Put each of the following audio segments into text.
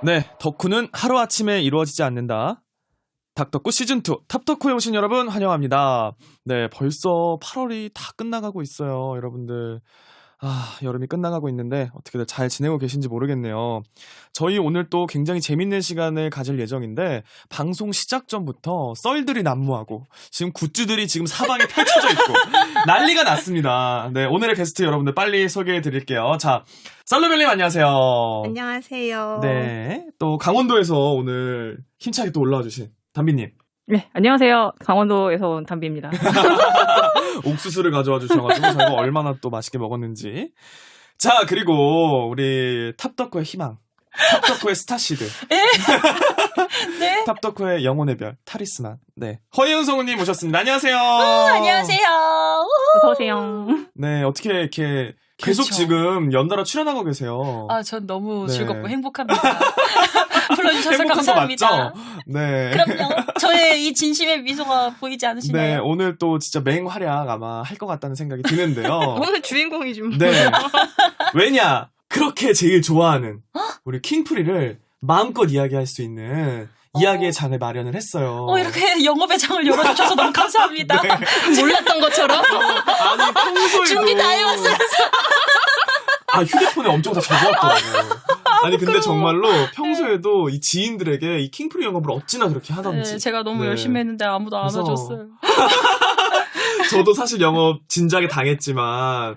네, 덕후는 하루아침에 이루어지지 않는다. 닥덕후 시즌2 탑덕후에 오신 여러분 환영합니다. 네, 벌써 8월이 다 끝나가고 있어요, 여러분들. 여름이 끝나가고 있는데 어떻게들 잘 지내고 계신지 모르겠네요. 저희 오늘 또 굉장히 재밌는 시간을 가질 예정인데 방송 시작 전부터 썰들이 난무하고 지금 굿즈들이 지금 사방에 펼쳐져 있고 난리가 났습니다. 네, 오늘의 게스트 여러분들 빨리 소개해 드릴게요. 자, 썰루벨님 안녕하세요. 안녕하세요. 네, 또 강원도에서 오늘 힘차게 또 올라와 주신 담비님. 네, 안녕하세요. 강원도에서 온 담비입니다. 옥수수를 가져와 주셔가지고 저희가 얼마나 또 맛있게 먹었는지. 자, 그리고 우리 탑덕후의 희망, 탑덕후의 스타시드, 네. 탑덕후의 영혼의 별 타리스만, 네, 허예은 성우님 모셨습니다. 안녕하세요. 안녕하세요. 어서오세요. 네, 어떻게 이렇게 계속 그렇죠. 지금 연달아 출연하고 계세요. 전 너무 네. 즐겁고 행복합니다. 불러주셔서 행복한 거 감사합니다. 맞죠? 네. 그럼요. 저의 이 진심의 미소가 보이지 네, 않으시나요? 오늘 또 진짜 맹활약 아마 할 것 같다는 생각이 드는데요. 오늘 주인공이지 뭐. 네. 왜냐? 그렇게 제일 좋아하는 우리 킹프리를 마음껏 이야기할 수 있는 이야기의 장을 마련을 했어요. 이렇게 영업의 장을 열어주셔서 너무 감사합니다. 네. 몰랐던 것처럼. 아니, 평소에도. 준비 다 해왔어요. 휴대폰에 엄청 다 적어왔더라고요. 아니, 근데 정말로 평소에도 이 지인들에게 이 킹프리 영업을 어찌나 그렇게 하던지. 네, 제가 너무 네. 열심히 했는데 아무도 안 그래서 와줬어요. 저도 사실 영업 진작에 당했지만,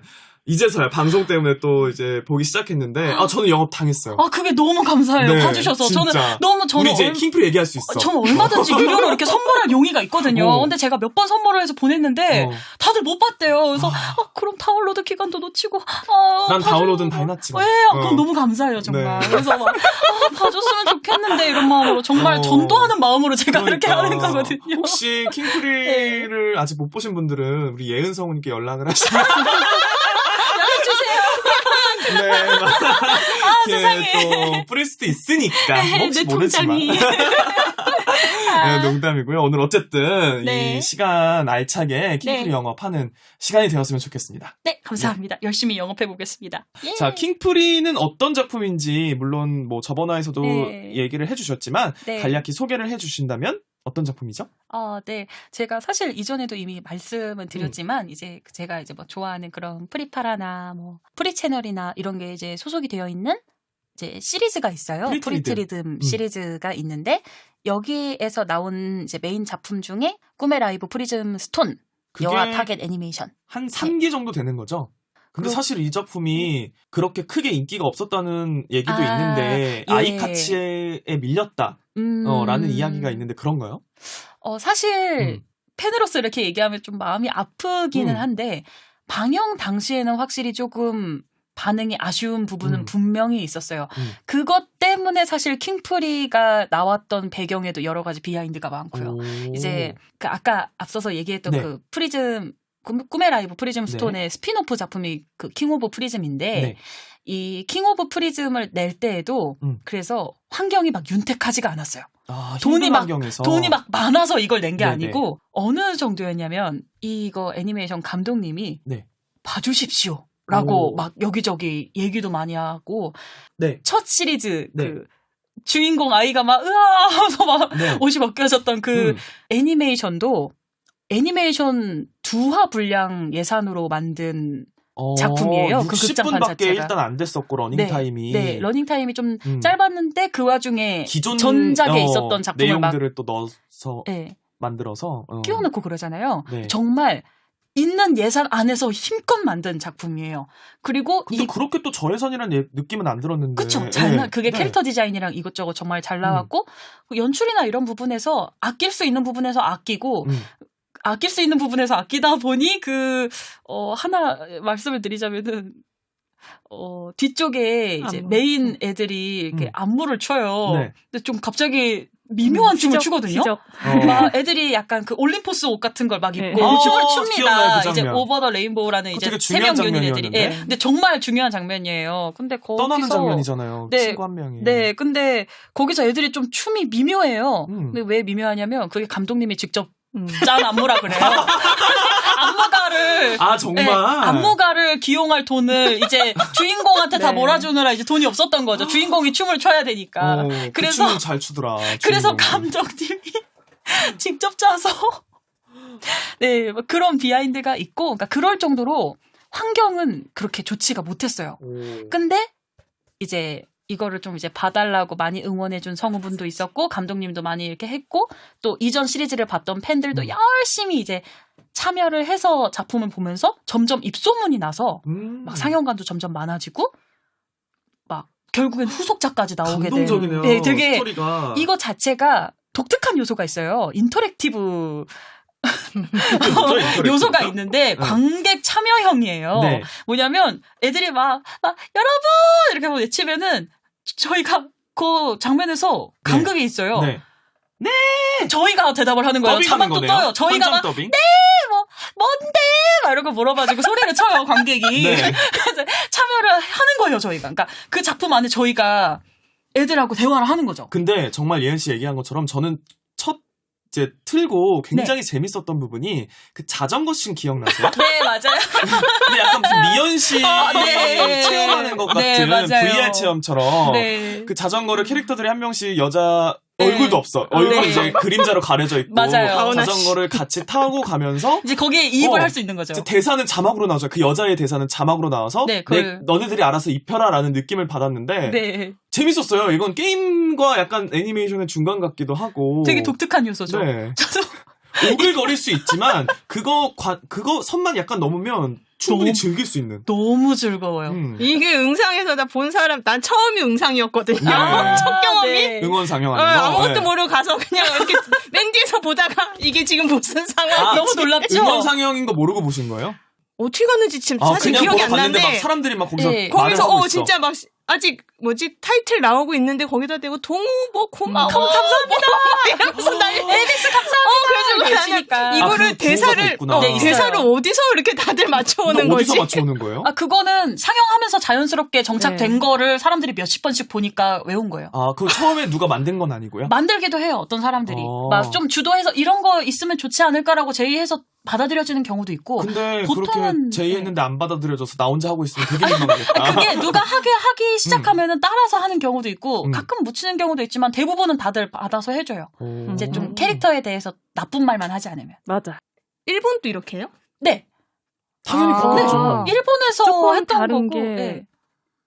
이제서야 방송 때문에 또 이제 보기 시작했는데, 저는 영업 당했어요. 그게 너무 감사해요. 네, 봐주셔서. 진짜. 저는 우리 이제 킹프리 얘기할 수 있어. 저는 얼마든지 유료로 이렇게 선물할 용의가 있거든요. 근데 제가 몇 번 선물을 해서 보냈는데 다들 못 봤대요. 그래서 그럼 다운로드 기간도 놓치고 난 다운로드는 다 해놨지만. 그건 너무 감사해요 정말. 네. 그래서 막 봐줬으면 좋겠는데 이런 마음으로 정말 전도하는 마음으로 제가 그렇게 하는 거거든요. 혹시 킹프리를 아직 못 보신 분들은 우리 예은 성우님께 연락을 하시면 네, 세상에. 또 뿌릴 수도 있으니까 혹시 내 모르지만. 통장이. 네, 농담이고요. 오늘 어쨌든 네. 이 시간 알차게 킹프리 네. 영업하는 시간이 되었으면 좋겠습니다. 네, 감사합니다. 열심히 영업해 보겠습니다. 자, 킹프리는 어떤 작품인지 물론 뭐 저번 화에서도 네. 얘기를 해주셨지만 네. 간략히 소개를 해주신다면 어떤 작품이죠? 네. 제가 사실 이전에도 이미 말씀은 드렸지만, 이제 제가 이제 뭐 좋아하는 그런 프리파라나 뭐 프리채널이나 이런 게 이제 소속이 되어 있는 이제 시리즈가 있어요. 프리트리듬 시리즈가 있는데, 여기에서 나온 이제 메인 작품 중에 꿈의 라이브 프리즘 스톤, 영화 타겟 애니메이션. 한 3기 정도 되는 거죠? 근데 사실 이 작품이 그렇게 크게 인기가 없었다는 얘기도 있는데 예. 아이카치에 밀렸다 라는 이야기가 있는데 그런가요? 사실 팬으로서 이렇게 얘기하면 좀 마음이 아프기는 한데 방영 당시에는 확실히 조금 반응이 아쉬운 부분은 분명히 있었어요. 그것 때문에 사실 킹프리가 나왔던 배경에도 여러 가지 비하인드가 많고요. 이제 그 아까 앞서서 얘기했던 네. 그 프리즘 꿈의 라이브 프리즘 스톤의 스피노프 작품이 그 킹 오브 프리즘인데 이 킹 오브 프리즘을 낼 때에도 그래서 환경이 막 윤택하지가 않았어요. 돈이 막 많아서 이걸 낸 게 아니고 어느 정도였냐면 이거 애니메이션 감독님이 봐주십시오. 라고 막 여기저기 얘기도 많이 하고 첫 시리즈 그 주인공 아이가 막 으아 하면서 막 옷이 벗겨졌던 그 애니메이션도 애니메이션 2화 분량 예산으로 만든 작품이에요. 그 극장판 60분밖에 자체가. 일단 안 됐었고 러닝타임이. 네, 러닝타임이 좀 짧았는데 그 와중에 기존 전작에 있었던 작품을 내용들을 또 넣어서 만들어서 끼워넣고 그러잖아요. 정말 있는 예산 안에서 힘껏 만든 작품이에요. 그리고 그렇게 또 저예산이라는 느낌은 안 들었는데. 그쵸. 그게 캐릭터 디자인이랑 이것저것 정말 잘 나왔고 연출이나 이런 부분에서 아낄 수 있는 부분에서 아끼고 아낄 수 있는 부분에서 아끼다 보니 하나 말씀을 드리자면은 뒤쪽에 이제 메인 애들이 이렇게 안무를 춰요. 근데 좀 갑자기 미묘한 춤을 추거든요. 막 애들이 약간 그 올림포스 옷 같은 걸 막 입고 춤을 춥니다. 그 이제 오버 더 레인보우라는 이제 3명 유닛 애들이. 근데 정말 중요한 장면이에요. 근데 거기서 떠나는 장면이잖아요. 친구 한 명이. 네, 근데 거기서 애들이 좀 춤이 미묘해요. 근데 왜 미묘하냐면 그게 감독님이 직접 짠 안무라 그래요. 안무가를 정말 네, 안무가를 기용할 돈을 이제 주인공한테 다 네. 몰아주느라 이제 돈이 없었던 거죠. 주인공이 춤을 춰야 되니까. 그래서 춤을 잘 추더라. 그래서 주인공이. 감독님이 직접 짜서 네, 뭐 그런 비하인드가 있고, 그러니까 그럴 정도로 환경은 그렇게 좋지가 못했어요. 근데 이제 이거를 좀 이제 봐달라고 많이 응원해준 성우분도 있었고, 감독님도 많이 이렇게 했고, 또 이전 시리즈를 봤던 팬들도 열심히 이제 참여를 해서 작품을 보면서 점점 입소문이 나서 막 상영관도 점점 많아지고, 막 결국엔 후속작까지 나오게 된. 감동적이네요. 네, 되게 스토리가. 이거 자체가 독특한 요소가 있어요. 인터랙티브 요소가 있는데 관객 참여형이에요. 네. 뭐냐면 애들이 막 여러분 이렇게 막 외치면은 저희가 그 장면에서 간극이 있어요. 네. 저희가 대답을 하는 거예요. 더빙하는 자막도 거네요. 떠요. 저희가 막 더빙? 뭔데 막 이런 거 물어봐주고 소리를 쳐요 관객이. 네. 그래서 참여를 하는 거예요 저희가. 그러니까 그 작품 안에 저희가 애들하고 대화를 하는 거죠. 근데 정말 예은 씨 얘기한 것처럼 저는 첫 이제 틀고 굉장히 재밌었던 부분이 그 자전거 씬 기억나세요? 네 맞아요. 근데 약간 무슨 미연 씨 네. 체험하는 것 같은 네, 맞아요. VR 체험처럼 네. 그 자전거를 캐릭터들이 한 명씩 여자 얼굴도 없어. 얼굴 네. 이제 그림자로 가려져 있고 맞아요. 자전거를 같이 타고 가면서 이제 거기에 이입을 할 수 있는 거죠. 이제 대사는 자막으로 나오죠. 그 여자의 대사는 자막으로 나와서 네, 그걸- 너네들이 알아서 입혀라라는 느낌을 받았는데 네. 재밌었어요. 이건 게임과 약간 애니메이션의 중간 같기도 하고 되게 독특한 요소죠. 네. 저도 오글거릴 수 있지만 그거 선만 약간 넘으면 충분히 너무- 즐길 수 있는. 너무 즐거워요. 이게 응상에서 나 본 사람, 난 처음이 응상이었거든요. 네. 첫 경험이. 네. 응원 상영하는 거. 아무것도 네. 모르고 가서 그냥 이렇게 맨 뒤에서 보다가 이게 지금 무슨 상황이지? 너무 놀랍죠? 응원 상영인 거 모르고 보신 거예요? 어떻게 갔는지 지금 사실 그냥 기억이 보러 안 갔는데 나는데 막 사람들이 막 거기서 네. 말을 거기서 하고 있어. 진짜 막 아직 타이틀 나오고 있는데 거기다 대고 동우보 고마워 감사합니다. 이러면서 날 에비스 감사합니다. 그래가지고 나는 계시니까. 이거를 그 구호가 다 대사를 있구나. 네, 있어요. 대사를 어디서 이렇게 다들 맞춰오는 근데 어디서 거지? 맞춰오는 거예요? 그거는 상영하면서 자연스럽게 정착된 네. 거를 사람들이 몇십 번씩 보니까 외운 거예요. 그럼 처음에 누가 만든 건 아니고요? 만들기도 해요. 어떤 사람들이 막 좀 주도해서 이런 거 있으면 좋지 않을까라고 제의해서 받아들여지는 경우도 있고. 근데 그렇게 보통은- 제의했는데 안 받아들여져서 나 혼자 하고 있으면 되게 민망하겠다. 그게 누가 하기 시작하면은 따라서 하는 경우도 있고 가끔 묻히는 경우도 있지만 대부분은 다들 받아서 해줘요. 이제 좀 캐릭터에 대해서 나쁜 말만 하지 않으면. 맞아. 일본도 이렇게 해요? 네. 당연히 아. 그렇죠. 일본에서 조금 했던 다른 거고. 게 네.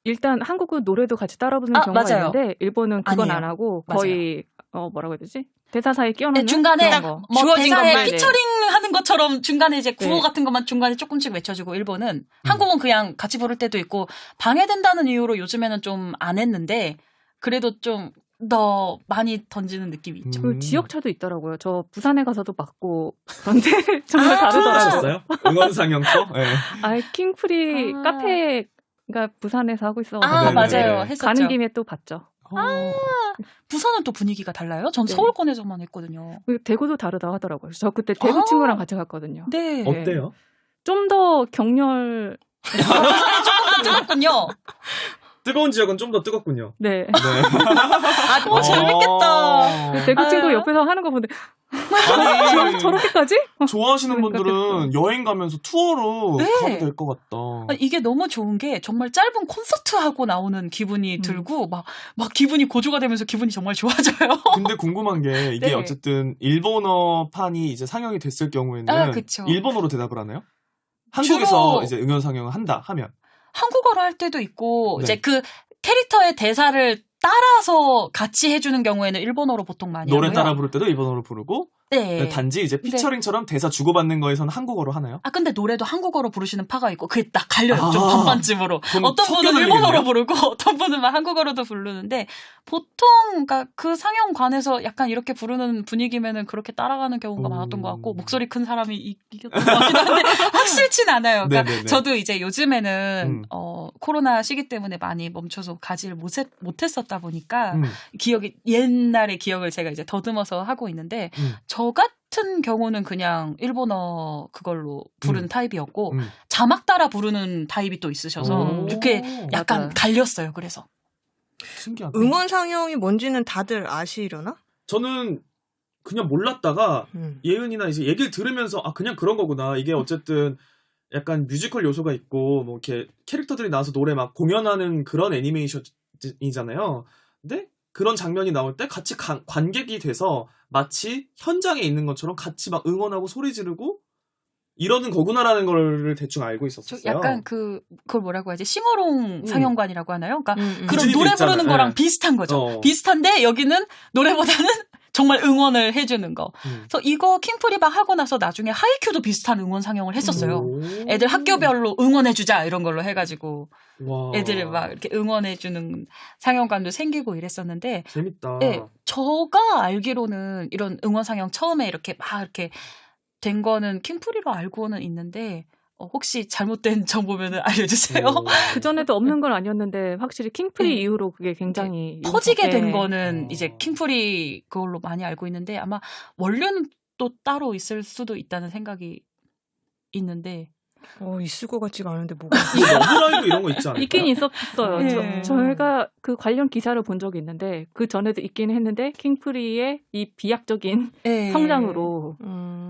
일단 한국은 노래도 같이 따라 부르는 경우가 맞아요. 있는데 일본은 그건 아니에요. 안 하고 거의 뭐라고 해야 되지? 대사 사이에 끼워 네, 넣는 중간에 그런 거. 뭐 주어진 대사에 것만, 피처링 하는 것처럼 중간에 이제 구호 네. 같은 것만 중간에 조금씩 외쳐주고 일본은 한국은 그냥 같이 부를 때도 있고 방해된다는 이유로 요즘에는 좀 안 했는데 그래도 좀 더 많이 던지는 느낌이 있죠. 그 지역차도 있더라고요. 저 부산에 가서도 맞고 그런데 정말 다르더라고요. 하셨어요? 응원 상영 거? 네. 킹프리 아. 카페가 부산에서 하고 있어. 네네네. 맞아요. 했었죠. 가는 김에 또 봤죠. 부산은 또 분위기가 달라요? 전 네. 서울권에서만 했거든요. 대구도 다르다 하더라고요. 저 그때 대구 아. 친구랑 같이 갔거든요. 네. 어때요? 좀 더 격렬. 조금 뜨겁군요. 뜨거운 지역은 좀 더 뜨겁군요. 네. 네. 너무 재밌겠다. 그 대구 친구 옆에서 하는 거 보는데 아니, 저렇게까지? 좋아하시는 그러니까 분들은 여행 가면서 투어로 네. 가도 될 것 같다. 이게 너무 좋은 게 정말 짧은 콘서트 하고 나오는 기분이 들고 막 기분이 고조가 되면서 기분이 정말 좋아져요. 근데 궁금한 게 이게 네. 어쨌든 일본어판이 이제 상영이 됐을 경우에는 그쵸. 일본어로 대답을 하나요? 한국에서 주로- 이제 응원 상영을 한다 하면 한국어로 할 때도 있고 네. 이제 그 캐릭터의 대사를 따라서 같이 해주는 경우에는 일본어로 보통 많이 노래 하고요. 따라 부를 때도 일본어로 부르고 네. 단지 이제 피처링처럼 대사 주고받는 거에서는 한국어로 하나요? 근데 노래도 한국어로 부르시는 파가 있고 그게 딱 갈려요. 아. 좀 반반쯤으로. 그럼 어떤 분은 섞여 일본어로 들리겠네요? 부르고 어떤 분은 막 한국어로도 부르는데 보통 그러니까 그 상영관에서 약간 이렇게 부르는 분위기면은 그렇게 따라가는 경우가 많았던 것 같고 목소리 큰 사람이 이겼던 것 같긴 한데 확실진 않아요. 그러니까 네네네. 저도 이제 요즘에는 코로나 시기 때문에 많이 멈춰서 가지를 못했었다 보니까 기억이 옛날의 기억을 제가 이제 더듬어서 하고 있는데 저 같은 경우는 그냥 일본어 그걸로 부른 타입이었고 자막 따라 부르는 타입이 또 있으셔서 이렇게 약간 맞아요. 갈렸어요. 그래서 신기하다. 응원 상영이 뭔지는 다들 아시려나? 저는 그냥 몰랐다가 예은이나 이제 얘기를 들으면서 아 그냥 그런 거구나. 이게 어쨌든 약간 뮤지컬 요소가 있고 뭐 이렇게 캐릭터들이 나와서 노래 막 공연하는 그런 애니메이션이잖아요. 근데 그런 장면이 나올 때 같이 관객이 돼서 마치 현장에 있는 것처럼 같이 막 응원하고 소리 지르고 이러는 거구나라는 걸 대충 알고 있었어요. 약간 그걸 뭐라고 하지? 싱어롱 상영관이라고 하나요? 그러니까 그런 구준이도 노래 있잖아요. 부르는 거랑 네. 비슷한 거죠. 비슷한데 여기는 노래보다는 정말 응원을 해주는 거. 그래서 이거 킹프리바 하고 나서 나중에 하이큐도 비슷한 응원 상영을 했었어요. 애들 학교별로 응원해주자 이런 걸로 해가지고 와. 애들을 막 이렇게 응원해주는 상영관도 생기고 이랬었는데 재밌다. 네, 저가 알기로는 이런 응원 상영 처음에 이렇게 막 이렇게 된 거는 킹프리로 알고는 있는데 혹시 잘못된 정보면은 알려주세요. 그 전에도 없는 건 아니었는데 확실히 킹프리 이후로 그게 굉장히 터지게 된 거는 이제 킹프리 그걸로 많이 알고 있는데 아마 원료는 또 따로 있을 수도 있다는 생각이 있는데 있을 것 같지가 않은데 뭐가 러브라이브 이런 거 있지 않을까요? 있긴 있었어요. 네. 저희가 그 관련 기사를 본 적이 있는데 그 전에도 있긴 했는데 킹프리의 이 비약적인 네. 성장으로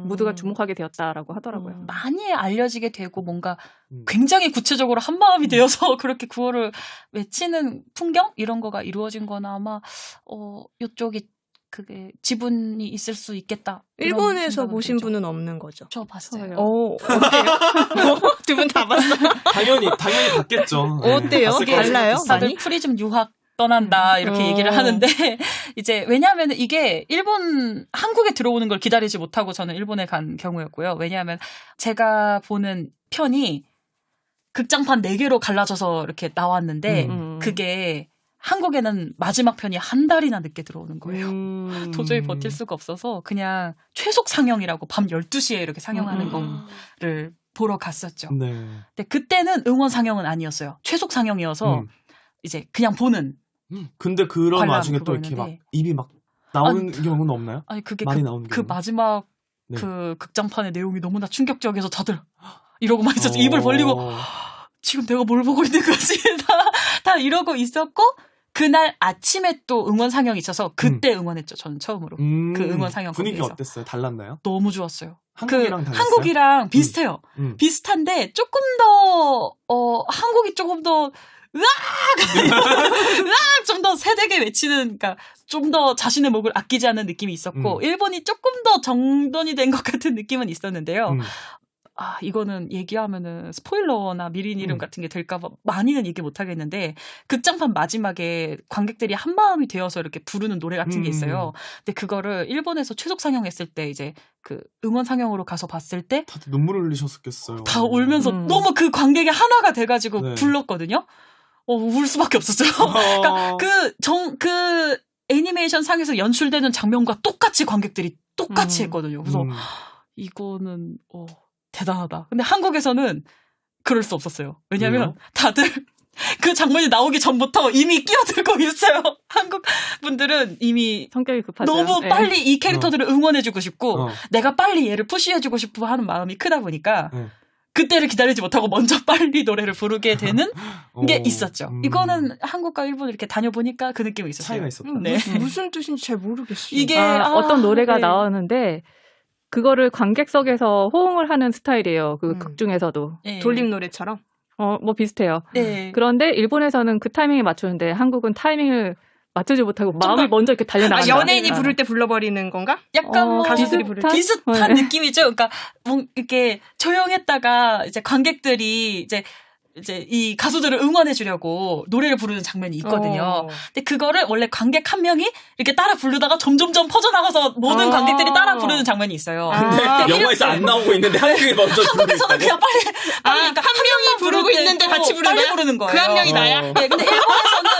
모두가 주목하게 되었다라고 하더라고요. 많이 알려지게 되고 뭔가 굉장히 구체적으로 한 마음이 되어서 그렇게 구호를 외치는 풍경 이런 거가 이루어진 거나 아마 이쪽이 그게 지분이 있을 수 있겠다. 일본에서 보신 분은 없는 거죠? 저 봤어요. 어때요? 두 분 다 봤어요? 당연히 봤겠죠. 어때요? 봤을 것 달라요? 같아요. 다들 많이? 프리즘 유학 떠난다 이렇게 얘기를 하는데 이제 왜냐하면 이게 한국에 들어오는 걸 기다리지 못하고 저는 일본에 간 경우였고요. 왜냐하면 제가 보는 편이 극장판 4개로 갈라져서 이렇게 나왔는데 그게 한국에는 마지막 편이 한 달이나 늦게 들어오는 거예요. 도저히 버틸 수가 없어서 그냥 최속 상영이라고 밤 12시에 이렇게 상영하는 거를 보러 갔었죠. 네. 근데 그때는 응원 상영은 아니었어요. 최속 상영이어서 이제 그냥 보는. 근데 그런 관람 와중에 또 이렇게 막 그거였는데. 입이 막 나오는 경우는 없나요? 아니 그게 많이 나오는 그 경우는? 마지막 네. 그 극장판의 내용이 너무나 충격적이어서 다들 이러고 막 있었죠. 입을 벌리고 지금 내가 뭘 보고 있는 거지? 다 이러고 있었고 그날 아침에 또 응원 상영이 있어서 그때 응원했죠. 저는 처음으로. 그 응원 상영 분위기가 거기에서. 어땠어요? 달랐나요? 너무 좋았어요. 한국이랑 달랐어요? 한국이랑 비슷해요. 비슷한데 조금 더 한국이 조금 더 으악 좀 더 세대게 외치는 그러니까 좀 더 자신의 목을 아끼지 않는 느낌이 있었고 일본이 조금 더 정돈이 된 것 같은 느낌은 있었는데요. 이거는 얘기하면은 스포일러나 미린 이름 같은 게 될까봐 많이는 얘기 못 하겠는데 극장판 마지막에 관객들이 한 마음이 되어서 이렇게 부르는 노래 같은 게 있어요. 근데 그거를 일본에서 최속 상영했을 때 이제 그 응원 상영으로 가서 봤을 때 다들 눈물을 흘리셨겠어요. 다 울면서 너무 그 관객이 하나가 돼가지고 네. 불렀거든요. 울 수밖에 없었어요. 그러니까 그 애니메이션 상에서 연출되는 장면과 똑같이 관객들이 똑같이 했거든요. 그래서 이거는 대단하다. 근데 한국에서는 그럴 수 없었어요. 왜냐하면 다들 그 장면이 나오기 전부터 이미 끼어들고 있어요. 한국 분들은 이미 성격이 급하죠. 너무 네. 빨리 이 캐릭터들을 응원해주고 싶고 내가 빨리 얘를 푸시해주고 싶어 하는 마음이 크다 보니까 그때를 기다리지 못하고 먼저 빨리 노래를 부르게 되는 게 있었죠. 이거는 한국과 일본을 이렇게 다녀보니까 그 느낌이 있었어요. 차이가 있었다. 네. 무슨 뜻인지 잘 모르겠어요. 이게 어떤 노래가 네. 나오는데 그거를 관객석에서 호응을 하는 스타일이에요. 그 극 중에서도. 네. 돌림 노래처럼? 뭐 비슷해요. 네. 그런데 일본에서는 그 타이밍에 맞추는데 한국은 타이밍을 맞추지 못하고 마음이 먼저 이렇게 달려나간다. 연예인이 부를 때 불러버리는 건가? 약간 뭐 가수들이 부를 때? 비슷한 네. 느낌이죠. 그러니까 뭐 이렇게 조용했다가 이제 관객들이 이제 이 가수들을 응원해 주려고 노래를 부르는 장면이 있거든요. 근데 그거를 원래 관객 한 명이 이렇게 따라 부르다가 점점점 퍼져나가서 모든 관객들이 따라 부르는 장면이 있어요. 근데 영화에서 안 나오고 있는데 한국이 먼저 한국에서는 그냥 빨리 그러니까 한 명이 부르고 있는데 같이 부르는 빨리 거야? 부르는 거예요. 그 한 명이 나야? 네, 근데 일본에서는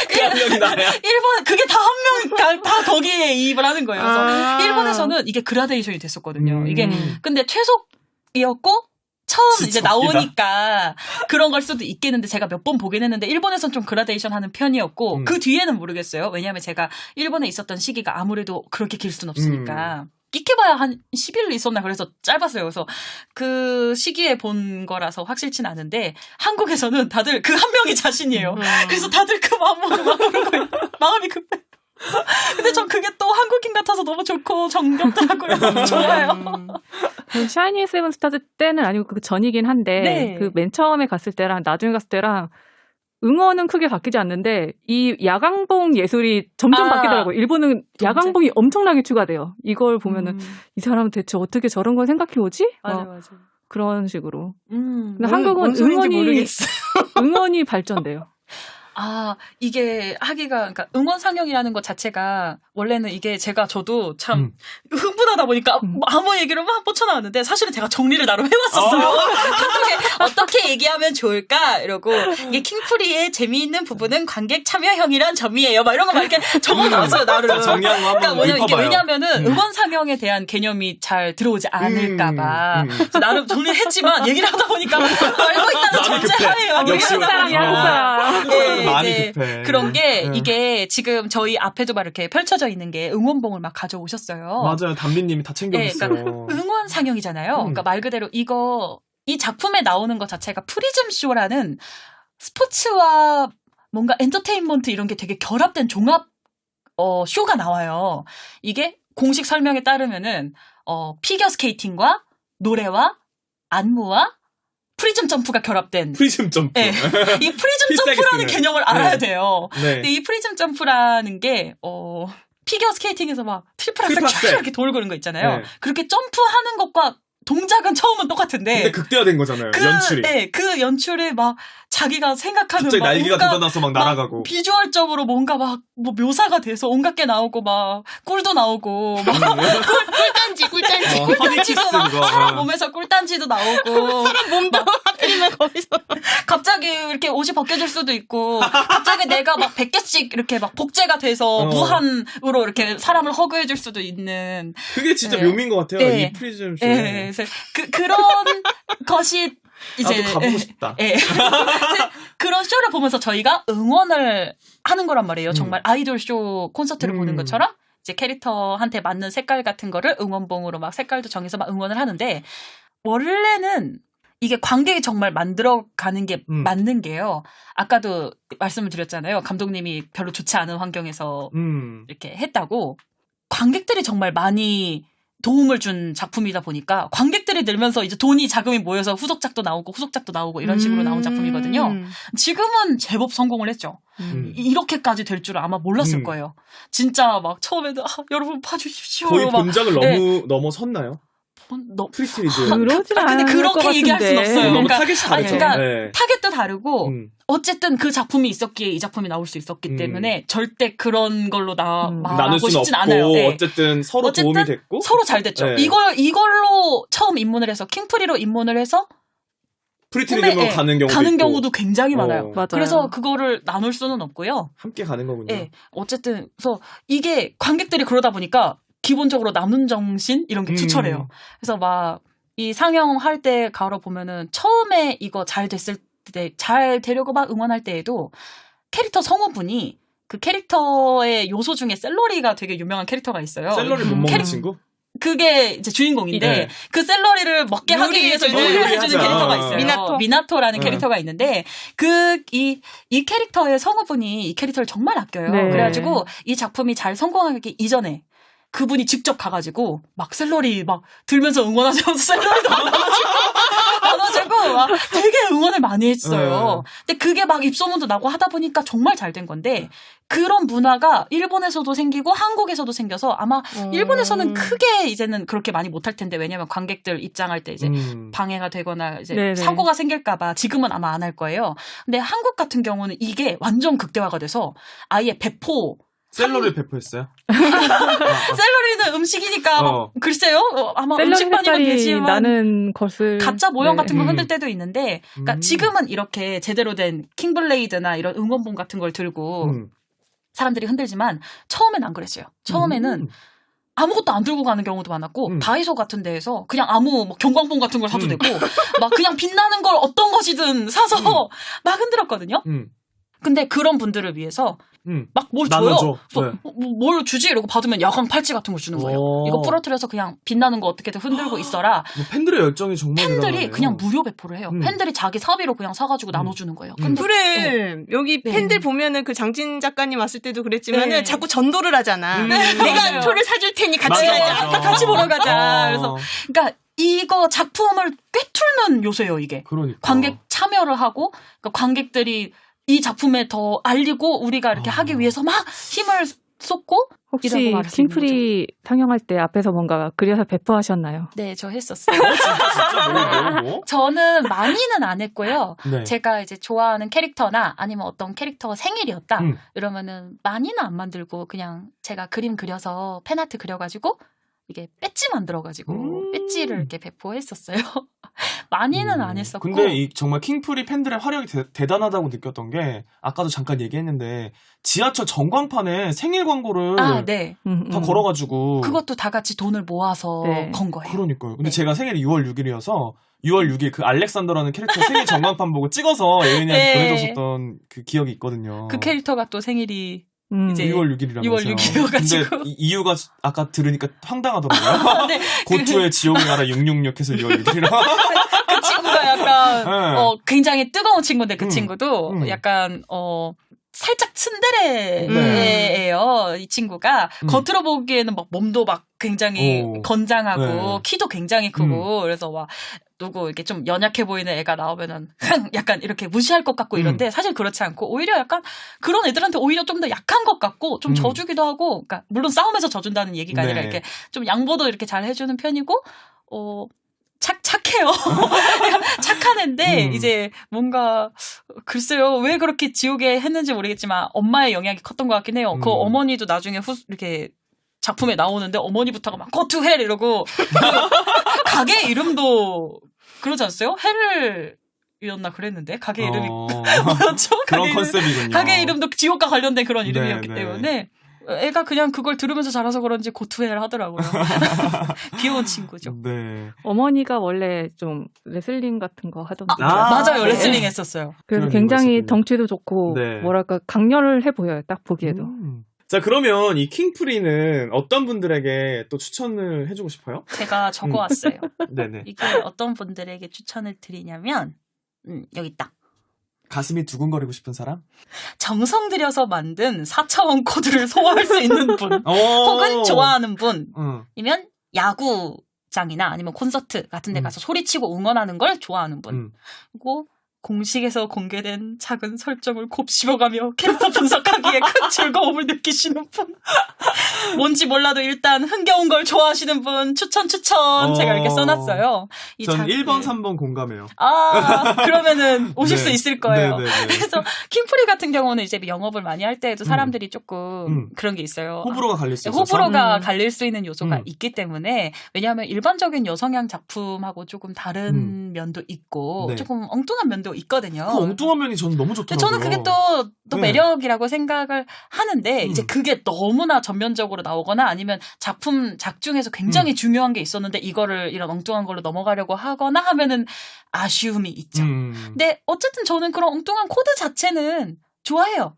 그 한 명이 나야. 일본 그게 다 한 명 다 거기에 이입을 하는 거예요. 그래서 일본에서는 이게 그라데이션이 됐었거든요. 이게 근데 최속이었고 처음 이제 진짜 나오니까 그런 걸 수도 있겠는데 제가 몇 번 보긴 했는데 일본에서는 좀 그라데이션 하는 편이었고 그 뒤에는 모르겠어요. 왜냐하면 제가 일본에 있었던 시기가 아무래도 그렇게 길 수는 없으니까. 끼켜봐야 한 10일 있었나 그래서 짧았어요. 그래서 그 시기에 본 거라서 확실치는 않은데 한국에서는 다들 그 한 명이 자신이에요. 그래서 다들 그 마음으로 막 부르고 마음이 급해. 근데 전 그게 또 한국인 같아서 너무 좋고 정겹더라고요. 너무 좋아요. 그 샤이니 세븐 스타즈 때는 아니고 그 전이긴 한데 네. 그 맨 처음에 갔을 때랑 나중에 갔을 때랑 응원은 크게 바뀌지 않는데 이 야광봉 예술이 점점 바뀌더라고요. 일본은 야광봉이 엄청나게 추가돼요. 이걸 보면은 이 사람은 대체 어떻게 저런 걸 생각해 오지? 맞아요. 그런 식으로. 근데 뭔 한국은 소리인지 모르겠어요. 응원이 발전돼요. 이게 하기가, 그러니까 응원 상영이라는 것 자체가 원래는 이게 저도 참 흥분하다 보니까 아무 얘기를 막 뻗쳐나왔는데 사실은 제가 정리를 나름 해왔었어요. 어떻게 얘기하면 좋을까? 이러고 이게 킹프리의 재미있는 부분은 관객 참여형이란 점이에요. 막 이런 거 막 이렇게 적어놨어요, 나름. 정리한 거 한번 그러니까 읽어봐요. 왜냐면은 응원 상영에 대한 개념이 잘 들어오지 않을까봐 나름 정리를 했지만 얘기를 하다 보니까 알고 있다는 전제하에요. 역시 한국 사람이야, 한국 사람. 네, 많이 네. 급해. 그런 게 이게 지금 저희 앞에도 막 이렇게 펼쳐져 있는 게 응원봉을 막 가져오셨어요. 맞아요. 담비님이 다 챙겨줬어요. 네, 그러니까 응원 상영이잖아요. 그러니까 말 그대로 이 작품에 나오는 것 자체가 프리즘 쇼라는 스포츠와 뭔가 엔터테인먼트 이런 게 되게 결합된 종합 쇼가 나와요. 이게 공식 설명에 따르면은 피겨 스케이팅과 노래와 안무와 프리즘 점프가 결합된 프리즘 점프. 네. 이 프리즘 필살기 점프라는 쓰는. 개념을 알아야 네. 돼요. 네. 근데 이 프리즘 점프라는 게 피겨 스케이팅에서 막 트리플 악셀 트리플 쫙 이렇게 돌고 그런 거 있잖아요. 네. 그렇게 점프하는 것과 동작은 처음은 똑같은데 근데 극대화된 거잖아요. 연출이. 네, 그 연출에 막 자기가 생각하는 갑자기 막 날개가 온갖 돋아나서 막 날아가고. 비주얼적으로 뭔가 막 뭐 묘사가 돼서 온갖 게 나오고 막 꿀도 나오고 막 꿀단지. 꿀단지도 막 그거. 사람 몸에서 꿀단지도 나오고 몸도 하필이면 거기서. 갑자기 이렇게 옷이 벗겨질 수도 있고 갑자기 내가 막 100개씩 이렇게 막 복제가 돼서 무한으로 이렇게 사람을 허그해줄 수도 있는 그게 진짜 네. 묘미인 것 같아요. 네. 이 프리즘 쇼. 예, 그래서 그런 것이 이제 나도 가보고 싶다. 예. 그런 쇼를 보면서 저희가 응원을 하는 거란 말이에요. 정말 아이돌 쇼 콘서트를 보는 것처럼 이제 캐릭터한테 맞는 색깔 같은 거를 응원봉으로 막 색깔도 정해서 막 응원을 하는데 원래는 이게 관객이 정말 만들어가는 게 맞는 게요. 아까도 말씀을 드렸잖아요. 감독님이 별로 좋지 않은 환경에서 이렇게 했다고. 관객들이 정말 많이 도움을 준 작품이다 보니까 관객들이 늘면서 이제 돈이 자금이 모여서 후속작도 나오고 이런 식으로 나온 작품이거든요. 지금은 제법 성공을 했죠. 이렇게까지 될 줄 아마 몰랐을 거예요. 진짜 막 처음에는 여러분 봐주십시오. 거의 막, 본작을 네. 넘어섰나요? 프리티리즈. 그러진 않을 근데 것 그렇게 얘기할 순 같은데. 없어요. 너무 그러니까, 타겟이 다르죠. 그러니까 네. 타겟도 다르고 어쨌든 그 작품이 있었기에 이 작품이 나올 수 있었기 때문에 절대 그런 걸로 나눌 말하고 수는 싶진 없고 않아요. 네. 어쨌든 서로 도움이 됐고 서로 잘 됐죠. 네. 이걸로 처음 입문을 해서 킹프리로 입문을 해서 프리티리즘으로 가는 경우도 가는 있고. 경우도 굉장히 많아요. 맞아요. 그래서 그거를 나눌 수는 없고요. 함께 가는 거군요. 네. 어쨌든 그래서 이게 관객들이 그러다 보니까 기본적으로 나눔 정신 이런 게 투철해요. 그래서 막 이 상영할 때 가로 보면은 처음에 이거 잘 됐을 때 잘 되려고 막 응원할 때에도 캐릭터 성우분이 그 캐릭터의 요소 중에 샐러리가 되게 유명한 캐릭터가 있어요. 샐러리 못 먹는 친구? 그게 이제 주인공인데 네. 그 샐러리를 먹게 하기 위해서 요리를 해주는 요리하자. 캐릭터가 있어요. 미나토라는 네. 캐릭터가 있는데 이 캐릭터의 성우분이 이 캐릭터를 정말 아껴요. 네. 그래가지고 이 작품이 잘 성공하기 이전에 그분이 직접 가가지고 막 샐러리 막 들면서 응원하자면서 샐러리도 나눠주고 막 되게 응원을 많이 했어요. 근데 그게 막 입소문도 나고 하다 보니까 정말 잘 된 건데 그런 문화가 일본에서도 생기고 한국에서도 생겨서 아마 일본에서는 크게 이제는 그렇게 많이 못할 텐데 왜냐면 관객들 입장할 때 이제 방해가 되거나 이제 네네. 사고가 생길까봐 지금은 아마 안 할 거예요. 근데 한국 같은 경우는 이게 완전 극대화가 돼서 아예 배포 샐러리를 배포했어요? 샐러리는 음식이니까 글쎄요. 아마 샐러리 음식반이면 색깔이 되지만 나는 것을 가짜 모형 네. 같은 걸 흔들 때도 있는데 그러니까 지금은 이렇게 제대로 된 킹블레이드나 이런 응원봉 같은 걸 들고 사람들이 흔들지만 처음엔 안 그랬어요. 처음에는 아무것도 안 들고 가는 경우도 많았고 다이소 같은 데에서 그냥 아무 뭐 경광봉 같은 걸 사도 되고 막 그냥 빛나는 걸 어떤 것이든 사서 막 흔들었거든요. 근데 그런 분들을 위해서 막 뭘 줘요. 나눠줘. 그래서 뭘 주지? 이러고 받으면 야광 팔찌 같은 걸 주는 거예요. 이거 부러뜨려서 그냥 빛나는 거 어떻게든 흔들고 있어라. 팬들의 열정이 정말 팬들이 대단하네요. 그냥 무료 배포를 해요. 팬들이 자기 사비로 그냥 사가지고 나눠주는 거예요. 근데 그래. 여기 네. 팬들 보면은 그 장진 작가님 왔을 때도 그랬지만은 네. 자꾸 전도를 하잖아. 네. 내가 맞아요. 표를 사줄 테니 같이 맞아, 가자. 맞아. 같이 보러 가자. 그래서 그러니까 이거 작품을 꿰뚫는 요소예요, 이게. 그러니까. 관객 참여를 하고 그러니까 관객들이 이 작품에 더 알리고 우리가 이렇게 하기 위해서 막 힘을 쏟고 혹시 이라고 말할 수 있는 킹프리 상영할 때 앞에서 뭔가 그려서 배포하셨나요? 네, 저 했었어요. 진짜 뭐? 저는 많이는 안 했고요. 네. 제가 이제 좋아하는 캐릭터나 아니면 어떤 캐릭터가 생일이었다. 이러면은 많이는 안 만들고 그냥 제가 그림 그려서 팬아트 그려가지고 이게 배지 만들어가지고 배지를 이렇게 배포했었어요. 많이는 안 했었고. 근데 이 정말 킹프리 팬들의 화력이 대단하다고 느꼈던 게 아까도 잠깐 얘기했는데 지하철 전광판에 생일 광고를 네. 다 걸어가지고 그것도 다 같이 돈을 모아서 네. 건 거예요. 그러니까요. 근데 네. 제가 생일이 6월 6일이어서 6월 6일 그 알렉산더라는 캐릭터 생일 전광판 보고 찍어서 예은이한테 네. 보내줬었던 그 기억이 있거든요. 그 캐릭터가 또 생일이 이제 6월 6일이라면서요. 6월 6일이어가지고. 근데 이유가 아까 들으니까 황당하더라고요. 네. 고투의 지옥을 알아 666 해서 6월 6일이라. 그 친구가 약간 네. 굉장히 뜨거운 친구인데 그 친구도 약간 살짝 츤데레예요. 이 친구가 겉으로 보기에는 막 몸도 막 굉장히 건장하고 네. 키도 굉장히 크고 그래서 막 누구 이렇게 좀 연약해 보이는 애가 나오면은 약간 이렇게 무시할 것 같고 이런데 사실 그렇지 않고 오히려 약간 그런 애들한테 오히려 좀 더 약한 것 같고 좀 져주기도 하고 그러니까 물론 싸움에서 져준다는 얘기가 아니라 네. 이렇게 좀 양보도 이렇게 잘 해주는 편이고 착해요. 착한 애인데 이제 뭔가 글쎄요 왜 그렇게 지옥에 했는지 모르겠지만 엄마의 영향이 컸던 것 같긴 해요. 그 어머니도 나중에 이렇게 작품에 나오는데 어머니부터가 막 go to hell 이러고 그 가게 이름도 그러지 않았어요? 헬이었나 그랬는데 가게 이름이 뭐였죠? 그런 컨셉이군요. 가게 이름도 지옥과 관련된 그런 이름이었기 네. 때문에 애가 그냥 그걸 들으면서 자라서 그런지 고투해를 하더라고요. 귀여운 친구죠. 네. 어머니가 원래 좀 레슬링 같은 거 하던데. 맞아요. 네. 레슬링 했었어요. 그래서 그런 굉장히 이유가 있었군요. 덩치도 좋고 네. 뭐랄까 강렬해 보여요. 딱 보기에도. 자, 그러면 이 킹프리는 어떤 분들에게 또 추천을 해주고 싶어요? 제가 적어왔어요. 네네. 이게 어떤 분들에게 추천을 드리냐면 여기 있다. 가슴이 두근거리고 싶은 사람? 정성 들여서 만든 4차원 코드를 소화할 수 있는 분 혹은 좋아하는 분이면 야구장이나 아니면 콘서트 같은 데 가서 소리치고 응원하는 걸 좋아하는 분 그리고 공식에서 공개된 작은 설정을 곱씹어가며 캐릭터 분석하기에 큰 즐거움을 느끼시는 분 뭔지 몰라도 일단 흥겨운 걸 좋아하시는 분 추천 제가 이렇게 써놨어요. 전 1번, 3번 공감해요. 그러면은 오실 네. 수 있을 거예요. 네네네. 그래서 킹프리 같은 경우는 이제 영업을 많이 할 때에도 사람들이 조금 그런 게 있어요. 호불호가 갈릴 수 있어서. 호불호가 갈릴 수 있는 요소가 있기 때문에 왜냐하면 일반적인 여성향 작품하고 조금 다른 면도 있고 네. 조금 엉뚱한 면도 있거든요. 그 엉뚱한 면이 저는 너무 좋더라고요. 저는 그게 또 네. 매력이라고 생각을 하는데 이제 그게 너무나 전면적으로 나오거나 아니면 작 중에서 굉장히 중요한 게 있었는데 이거를 이런 엉뚱한 걸로 넘어가려고 하거나 하면은 아쉬움이 있죠. 근데 어쨌든 저는 그런 엉뚱한 코드 자체는 좋아해요.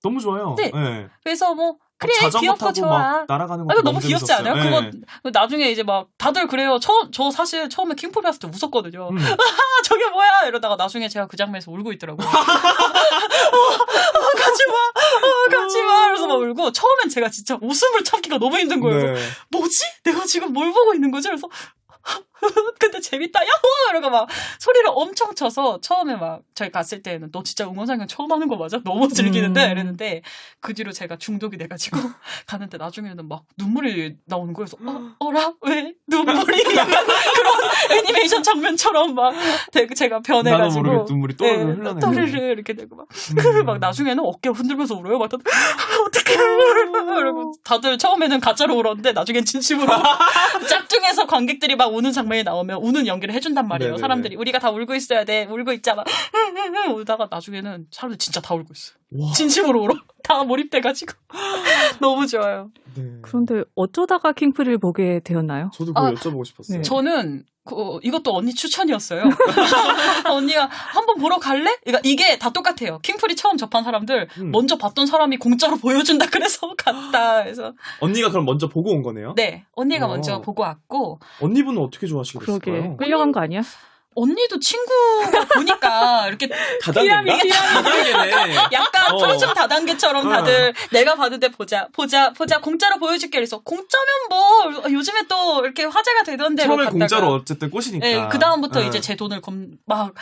너무 좋아요. 네. 네. 그래서 뭐 그래 자전거 귀엽고 타고 좋아. 막 날아가는 거 이거 너무 귀엽지 않아요? 네. 그거 나중에 이제 막 다들 그래요. 저 사실 처음에 킹프리 봤을 때 웃었거든요. 저게 뭐야 이러다가 나중에 제가 그 장면에서 울고 있더라고요. 가지 마 이러면서 막 울고 처음엔 제가 진짜 웃음을 참기가 너무 힘든 거예요. 네. 뭐지? 내가 지금 뭘 보고 있는 거지? 그래서 근데 재밌다 야호 이러고 막 소리를 엄청 쳐서 처음에 막 저희 갔을 때는 너 진짜 응원상영 처음 하는 거 맞아? 너무 즐기는데 이랬는데 그 뒤로 제가 중독이 돼가지고 가는데 나중에는 막 눈물이 나오는 거여서 어라? 왜? 눈물이 약간 그런 애니메이션 장면처럼 막 제가 변해가지고 나도 모르게 눈물이 또르르 흘러내요. 또르르 이렇게 되고 막 나중에는 어깨 흔들면서 울어요. 막 어떡해 이러고 다들 처음에는 가짜로 울었는데 나중엔 진심으로 짝퉁에서 관객들이 막 우는 장면이 나오면 우는 연기를 해준단 말이에요. 네네네. 사람들이 우리가 다 울고 있어야 돼. 울고 있잖아. 울다가 나중에는 사람들 진짜 다 울고 있어요. 와. 진심으로 울어. 다 몰입돼가지고 너무 좋아요. 네. 그런데 어쩌다가 킹프리를 보게 되었나요? 저도 그거 여쭤보고 싶었어요. 네. 저는 이것도 언니 추천이었어요. 언니가 한번 보러 갈래? 그러니까 이게 다 똑같아요. 킹프리 처음 접한 사람들 먼저 봤던 사람이 공짜로 보여준다 그래서 갔다. 그래서 언니가 그럼 먼저 보고 온 거네요? 네, 언니가 먼저 보고 왔고. 언니분은 어떻게 좋아하시게 됐어요? 그러게 끌려간 거 아니야? 언니도 친구가 보니까 이렇게 다단계인가? 다단계네. 약간 프로즘 다단계처럼 다들 내가 봤는데 보자 공짜로 보여줄게 그래서 공짜면 뭐 요즘에 또 이렇게 화제가 되던데 처음에 공짜로 어쨌든 꼬시니까. 네, 그 다음부터 이제 제 돈을 막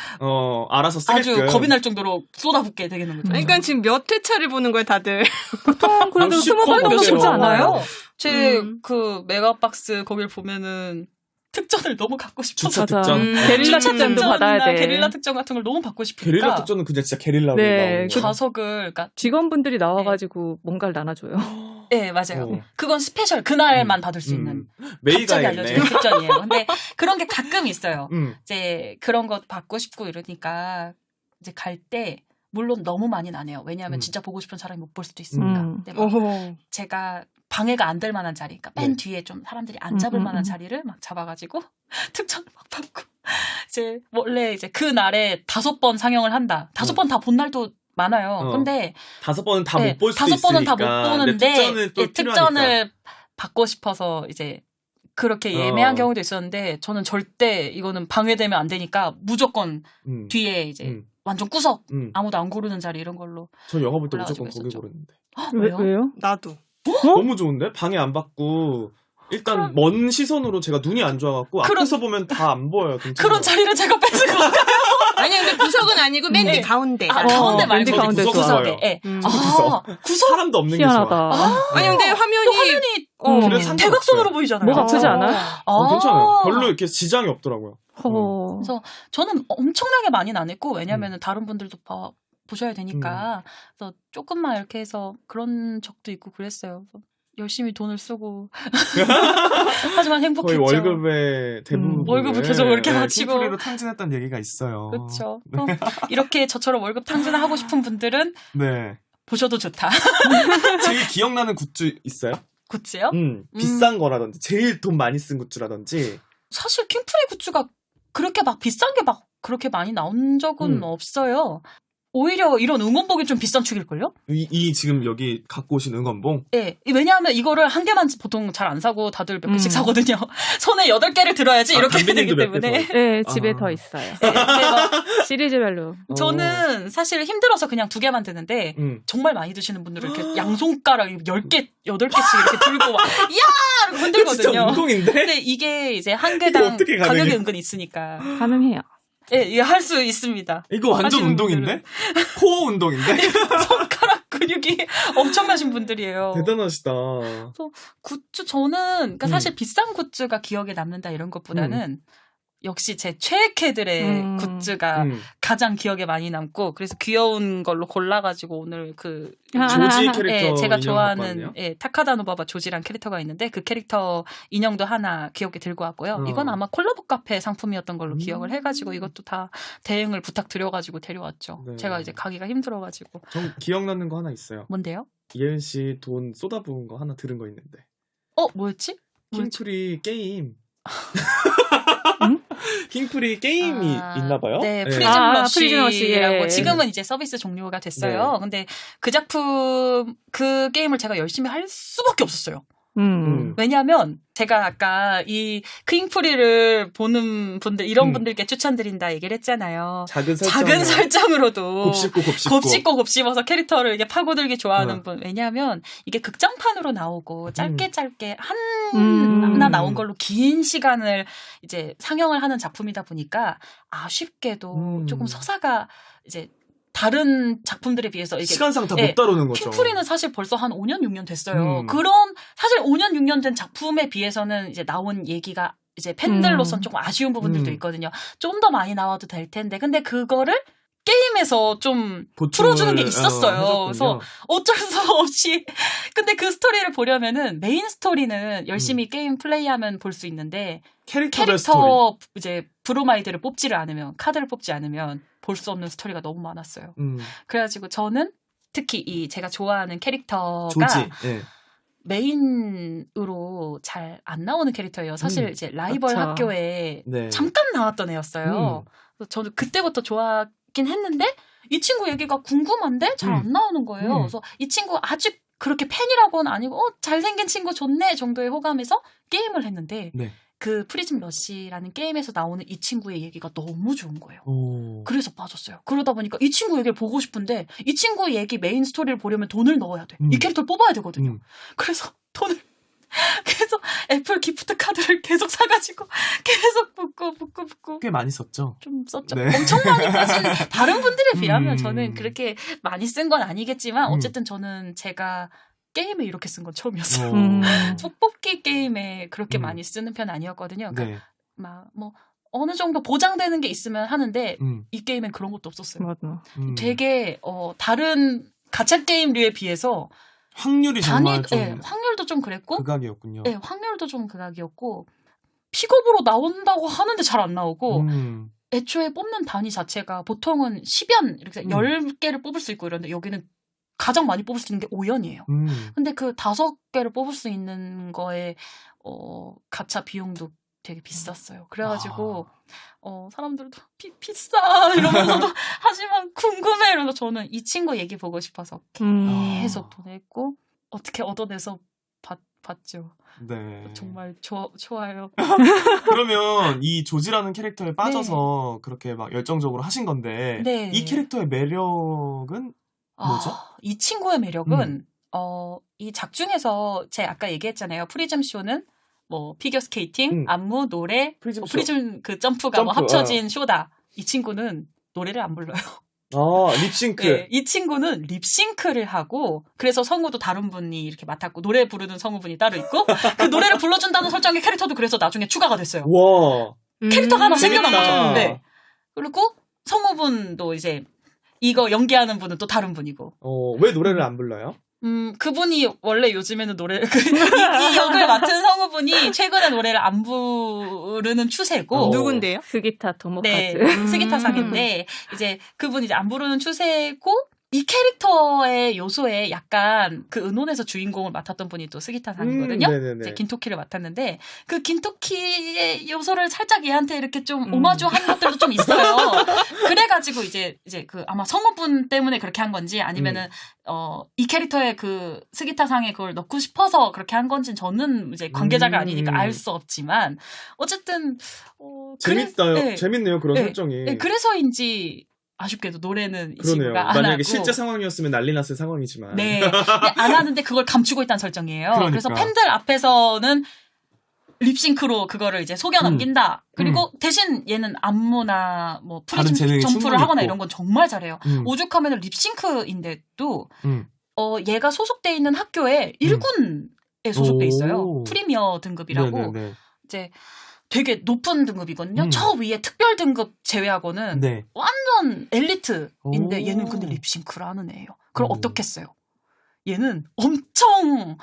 알아서 쓰게끔. 아주 겁이 날 정도로 쏟아붓게 되겠는 거죠. 그러니까 지금 몇 회차를 보는 거예요, 다들. 보통 그래도 20번 정도 보지 않아요? 제 그 메가박스 거길 보면은 특전을 너무 갖고 싶어서. 주차 특전. 게릴라 특전도 받아야 돼. 게릴라 특전 같은 걸 너무 받고 싶으니까. 게릴라 특전은 그냥 진짜 게릴라로 네, 나오는 거. 좌석을 그러니까 직원분들이 나와가지고 뭔가를 나눠줘요. 네, 맞아요. 그건 스페셜 그날만 받을 수 있는 메이가 알려주는 특전이에요. 근데 그런 게 가끔 있어요. 이제 그런 거 받고 싶고 이러니까 이제 갈 때 물론 너무 많이 나네요. 왜냐하면 진짜 보고 싶은 사람이 못 볼 수도 있으니까. 근데 막 제가 방해가 안 될 만한 자리, 그러니까 맨 뒤에 좀 사람들이 안 잡을 만한 자리를 막 잡아가지고 특전을 막 받고 이제 원래 이제 그 날에 5번 상영을 한다. 5번 다 본 날도 많아요. 근데 5번은 다 못 볼 수도 있으니까. 5번은 다 못 보는데 특전은 또 특전을 받고 싶어서 이제 그렇게 예매한 경우도 있었는데 저는 절대 이거는 방해되면 안 되니까 무조건 뒤에 이제 완전 구석 아무도 안 고르는 자리 이런 걸로. 저 영화 볼 때 무조건 거기 고르는데. 왜요? 나도. 너무 좋은데? 방해 안 받고 일단 먼 시선으로 제가 눈이 안 좋아갖고 앞에서 보면 다 안 보여요. 그런 자리를 제가 뺏은 것 같아요. 아니 근데 구석은 아니고 맨 뒤 가운데. 가운데 말고 가운데 구석에. 구석 사람도 없는 게 희한하다. 좋아. 아니 근데 화면이 대각선으로 보이잖아요. 목 아프지 않아요? 괜찮아요. 별로 이렇게 지장이 없더라고요. 그래서 저는 엄청나게 많이는 안 했고 왜냐면은 다른 분들도 보셔야 되니까 그래서 조금만 이렇게 해서 그런 적도 있고 그랬어요. 그래서 열심히 돈을 쓰고 하지만 행복했죠. 거의 월급의 대부분 월급을 계속 이렇게 바치고 킹프리로 탕진했다는 얘기가 있어요. 그렇죠. 이렇게 저처럼 월급 탕진을 하고 싶은 분들은 보셔도 좋다. 제일 기억나는 굿즈 있어요? 굿즈요? 비싼 거라든지 제일 돈 많이 쓴 굿즈라든지. 사실 킹프리 굿즈가 그렇게 막 비싼 게 막 그렇게 많이 나온 적은 없어요. 오히려 이런 응원봉이 좀 비싼 축일걸요? 이 지금 여기 갖고 오신 응원봉? 네. 왜냐하면 이거를 한 개만 보통 잘 안 사고 다들 몇 개씩 사거든요. 손에 8개를 들어야지 이렇게 되기 때문에. 네, 집에 더 있어요. 네, 시리즈별로. 저는 사실 힘들어서 그냥 2개만 드는데 정말 많이 드시는 분들은 이렇게 양손가락 10개, 8개씩 이렇게 들고 막 야! 이렇게 흔들거든요. 진짜 운동인데? 근데 이게 이제 한 개당 가격이 은근 있으니까. 가능해요. 예, 이거 할 수 있습니다. 이거 완전 운동인데? 코어 운동인데? 손가락 근육이 엄청나신 분들이에요. 대단하시다. 그래서 굿즈 저는 그러니까 사실 비싼 굿즈가 기억에 남는다 이런 것보다는 역시 제 최애캐들의 굿즈가 가장 기억에 많이 남고 그래서 귀여운 걸로 골라가지고 오늘 그 조지 캐릭터 예, 제가 좋아하는 타카다 노바바 조지란 캐릭터가 있는데 그 캐릭터 인형도 하나 귀엽게 들고 왔고요. 이건 아마 콜라보 카페 상품이었던 걸로 기억을 해가지고 이것도 다 대응을 부탁드려가지고 데려왔죠. 네. 제가 이제 가기가 힘들어가지고. 전 기억나는 거 하나 있어요. 뭔데요? 이혜은 씨 돈 쏟아부은 거 하나 들은 거 있는데. 뭐였지? 킹프리 게임. 킹프리 게임이 있나봐요. 네, 프리즘 러시라고 예. 지금은 이제 서비스 종료가 됐어요. 네. 근데 그 작품 그 게임을 제가 열심히 할 수밖에 없었어요. 왜냐하면 제가 아까 이 킹프리를 보는 분들 이런 분들께 추천드린다 얘기를 했잖아요. 작은 설정으로도 곱씹어서 캐릭터를 이게 파고들기 좋아하는 분. 왜냐하면 이게 극장판으로 나오고 짧게 하나 나온 걸로 긴 시간을 이제 상영을 하는 작품이다 보니까 아쉽게도 조금 서사가 이제 다른 작품들에 비해서 이게 시간상 다 못 다루는 거죠. 킹프리는 사실 벌써 한 5년, 6년 됐어요. 그런 사실 5년, 6년 된 작품에 비해서는 이제 나온 얘기가 이제 팬들로선 조금 아쉬운 부분들도 있거든요. 좀 더 많이 나와도 될 텐데. 근데 그거를 게임에서 좀 풀어주는 게 있었어요. 그래서 어쩔 수 없이. 근데 그 스토리를 보려면은 메인 스토리는 열심히 게임 플레이하면 볼 수 있는데 캐릭터 이제 브로마이드를 뽑지를 않으면 카드를 뽑지 않으면 볼 수 없는 스토리가 너무 많았어요. 그래가지고 저는 특히 이 제가 좋아하는 캐릭터가 조지. 네. 메인으로 잘 안 나오는 캐릭터예요. 사실 이제 라이벌 그쵸. 학교에 네. 잠깐 나왔던 애였어요. 그래서 저는 그때부터 좋아하긴 했는데 이 친구 얘기가 궁금한데 잘 안 나오는 거예요. 그래서 이 친구 아직 그렇게 팬이라고는 아니고 잘생긴 친구 좋네 정도의 호감에서 게임을 했는데 네. 그 프리즘 러시라는 게임에서 나오는 이 친구의 얘기가 너무 좋은 거예요. 오. 그래서 빠졌어요. 그러다 보니까 이 친구 얘기를 보고 싶은데 이 친구 얘기 메인 스토리를 보려면 돈을 넣어야 돼. 이 캐릭터를 뽑아야 되거든요. 그래서 그래서 애플 기프트 카드를 계속 사가지고 계속 붓고 꽤 많이 썼죠. 좀 썼죠. 네. 엄청 많이 사실 다른 분들에 비하면 저는 그렇게 많이 쓴 건 아니겠지만 어쨌든 저는 제가 게임에 이렇게 쓴 건 처음이었어요. 속뽑기 게임에 그렇게 많이 쓰는 편 아니었거든요. 그러니까 네. 막 뭐 어느 정도 보장되는 게 있으면 하는데 이 게임엔 그런 것도 없었어요. 맞아. 되게 다른 가챠 게임류에 비해서 확률이 정말 좀 네, 확률도 좀 그랬고 극악이었군요. 네, 확률도 좀 극악이었고 픽업으로 나온다고 하는데 잘 안 나오고 애초에 뽑는 단위 자체가 보통은 10연 이렇게 10개를 뽑을 수 있고 이런데 여기는 가장 많이 뽑을 수 있는 게 5연이에요. 근데 그 5개를 뽑을 수 있는 거에 가챠 비용도 되게 비쌌어요. 그래가지고 사람들도 비싸 이러면서도 하지만 궁금해 이러면서 저는 이 친구 얘기 보고 싶어서 계속 보냈고 어떻게 얻어내서 봤죠. 네. 정말 좋아요. 그러면 이 조지라는 캐릭터에 빠져서 그렇게 막 열정적으로 하신 건데 네. 이 캐릭터의 매력은 뭐죠? 이 친구의 매력은 이 작중에서 제가 아까 얘기했잖아요. 프리즘 쇼는 뭐 피겨 스케이팅, 안무, 노래, 프리즘 그 점프가 뭐 합쳐진 쇼다. 이 친구는 노래를 안 불러요. 립싱크. 네, 이 친구는 립싱크를 하고 그래서 성우도 다른 분이 이렇게 맡았고 노래 부르는 성우분이 따로 있고 그 노래를 불러준다는 설정의 캐릭터도 그래서 나중에 추가가 됐어요. 와. 캐릭터가 하나 생겨난 재밌다. 거죠. 네. 그리고 성우분도 이제 이거 연기하는 분은 또 다른 분이고. 왜 노래를 안 불러요? 그분이 원래 요즘에는 노래를 이 역을 맡은 성우분이 최근에 노래를 안 부르는 추세고 누군데요? 스기타 토모카즈. 네, 스기타상인데 이제 그분이 이제 안 부르는 추세고 이 캐릭터의 요소에 약간 그 은혼에서 주인공을 맡았던 분이 또 스기타상이거든요. 이제 긴토키를 맡았는데 그 긴토키의 요소를 살짝 얘한테 이렇게 좀 오마주한 것들도 좀 있어요. 그래가지고 이제 그 아마 성우분 때문에 그렇게 한 건지 아니면은 이 캐릭터의 그 스기타상에 그걸 넣고 싶어서 그렇게 한 건지는 저는 이제 관계자가 아니니까 알 수 없지만 어쨌든 재밌어요. 네. 재밌네요 그런 네. 설정이. 네, 그래서인지 아쉽게도 노래는 이 그러네요. 친구가 안 만약에 하고 실제 상황이었으면 난리 났을 상황이지만. 네, 안 하는데 그걸 감추고 있다는 설정이에요. 그러니까. 그래서 팬들 앞에서는 립싱크로 그거를 이제 속여 넘긴다. 그리고 대신 얘는 안무나 뭐 다른 프리즘 재능이 점프를 충분히 하거나 있고. 이런 건 정말 잘해요. 오죽하면 립싱크인데도 얘가 소속돼 있는 학교에 1군에 소속돼 있어요. 오. 프리미어 등급이라고 네네네. 이제 되게 높은 등급이거든요. 음. 저 위에 특별 등급 제외하고는 네. 완전 엘리트인데 오. 얘는 근데 립싱크를 하는 애예요. 그럼 어떻겠어요? 얘는 엄청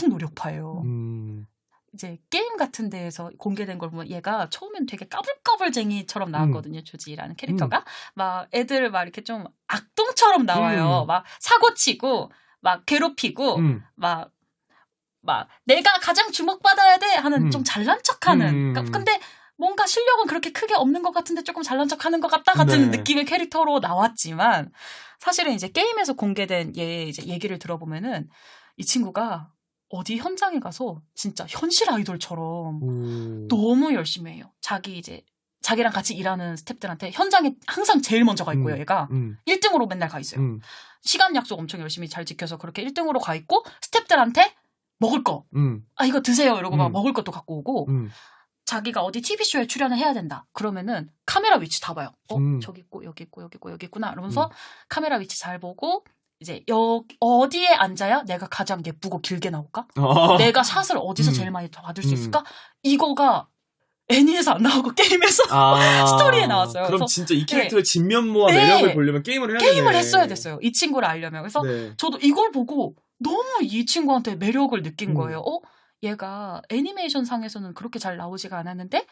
노력파예요. 이제 게임 같은 데에서 공개된 걸 보면 얘가 처음엔 되게 까불까불쟁이처럼 나왔거든요. 조지라는 캐릭터가. 막 애들 막 이렇게 좀 악동처럼 나와요. 막 사고치고 막 괴롭히고 막 내가 가장 주목받아야 돼 하는 좀 잘난 척하는. 근데 뭔가 실력은 그렇게 크게 없는 것 같은데 조금 잘난 척하는 것 같다 같은 네. 느낌의 캐릭터로 나왔지만 사실은 이제 게임에서 공개된 얘 이제 얘기를 들어보면은 이 친구가 어디 현장에 가서 진짜 현실 아이돌처럼 너무 열심히 해요. 자기랑 같이 일하는 스태프들한테 현장에 항상 제일 먼저 가 있고요. 얘가 1등으로 맨날 가 있어요. 시간 약속 엄청 열심히 잘 지켜서 그렇게 1등으로 가 있고 스태프들한테 먹을 거. 이거 드세요. 이러고 막 먹을 것도 갖고 오고 자기가 어디 TV쇼에 출연을 해야 된다. 그러면은 카메라 위치 다 봐요. 저기 있고 여기 있고 여기 있고 여기 있구나. 이러면서 카메라 위치 잘 보고 이제 어디에 앉아야 내가 가장 예쁘고 길게 나올까? 내가 샷을 어디서 제일 많이 받을 수 있을까? 이거가 애니에서 안 나오고 게임에서 스토리에 나왔어요. 그럼 그래서 진짜 이 캐릭터의 네. 진면모와 네. 매력을 보려면 게임을 해야 되네. 게임을 했어야 됐어요. 이 친구를 알려면. 그래서 네. 저도 이걸 보고 너무 이 친구한테 매력을 느낀 거예요. 얘가 애니메이션 상에서는 그렇게 잘 나오지가 않았는데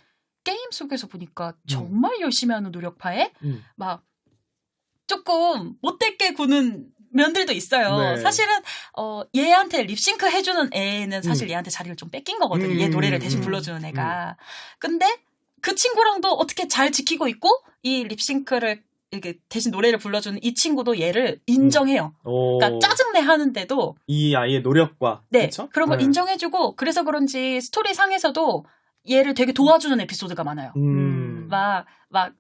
게임 속에서 보니까 정말 열심히 하는 노력파에 막 조금 못되게 구는 면들도 있어요. 네. 사실은 얘한테 립싱크 해주는 애는 사실 얘한테 자리를 좀 뺏긴 거거든요. 얘 노래를 대신 불러주는 애가. 근데 그 친구랑도 어떻게 잘 지키고 있고 이 립싱크를 이렇게 대신 노래를 불러주는 이 친구도 얘를 인정해요. 그러니까 짜증내 하는데도 이 아이의 노력과 네, 그쵸? 그런 걸 인정해주고 그래서 그런지 스토리 상에서도 얘를 되게 도와주는 에피소드가 많아요. 막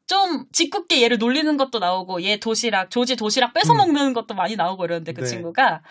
좀 짓궂게 얘를 놀리는 것도 나오고 얘 도시락 조지 도시락 뺏어 먹는 것도 많이 나오고 이러는데 그 네. 친구가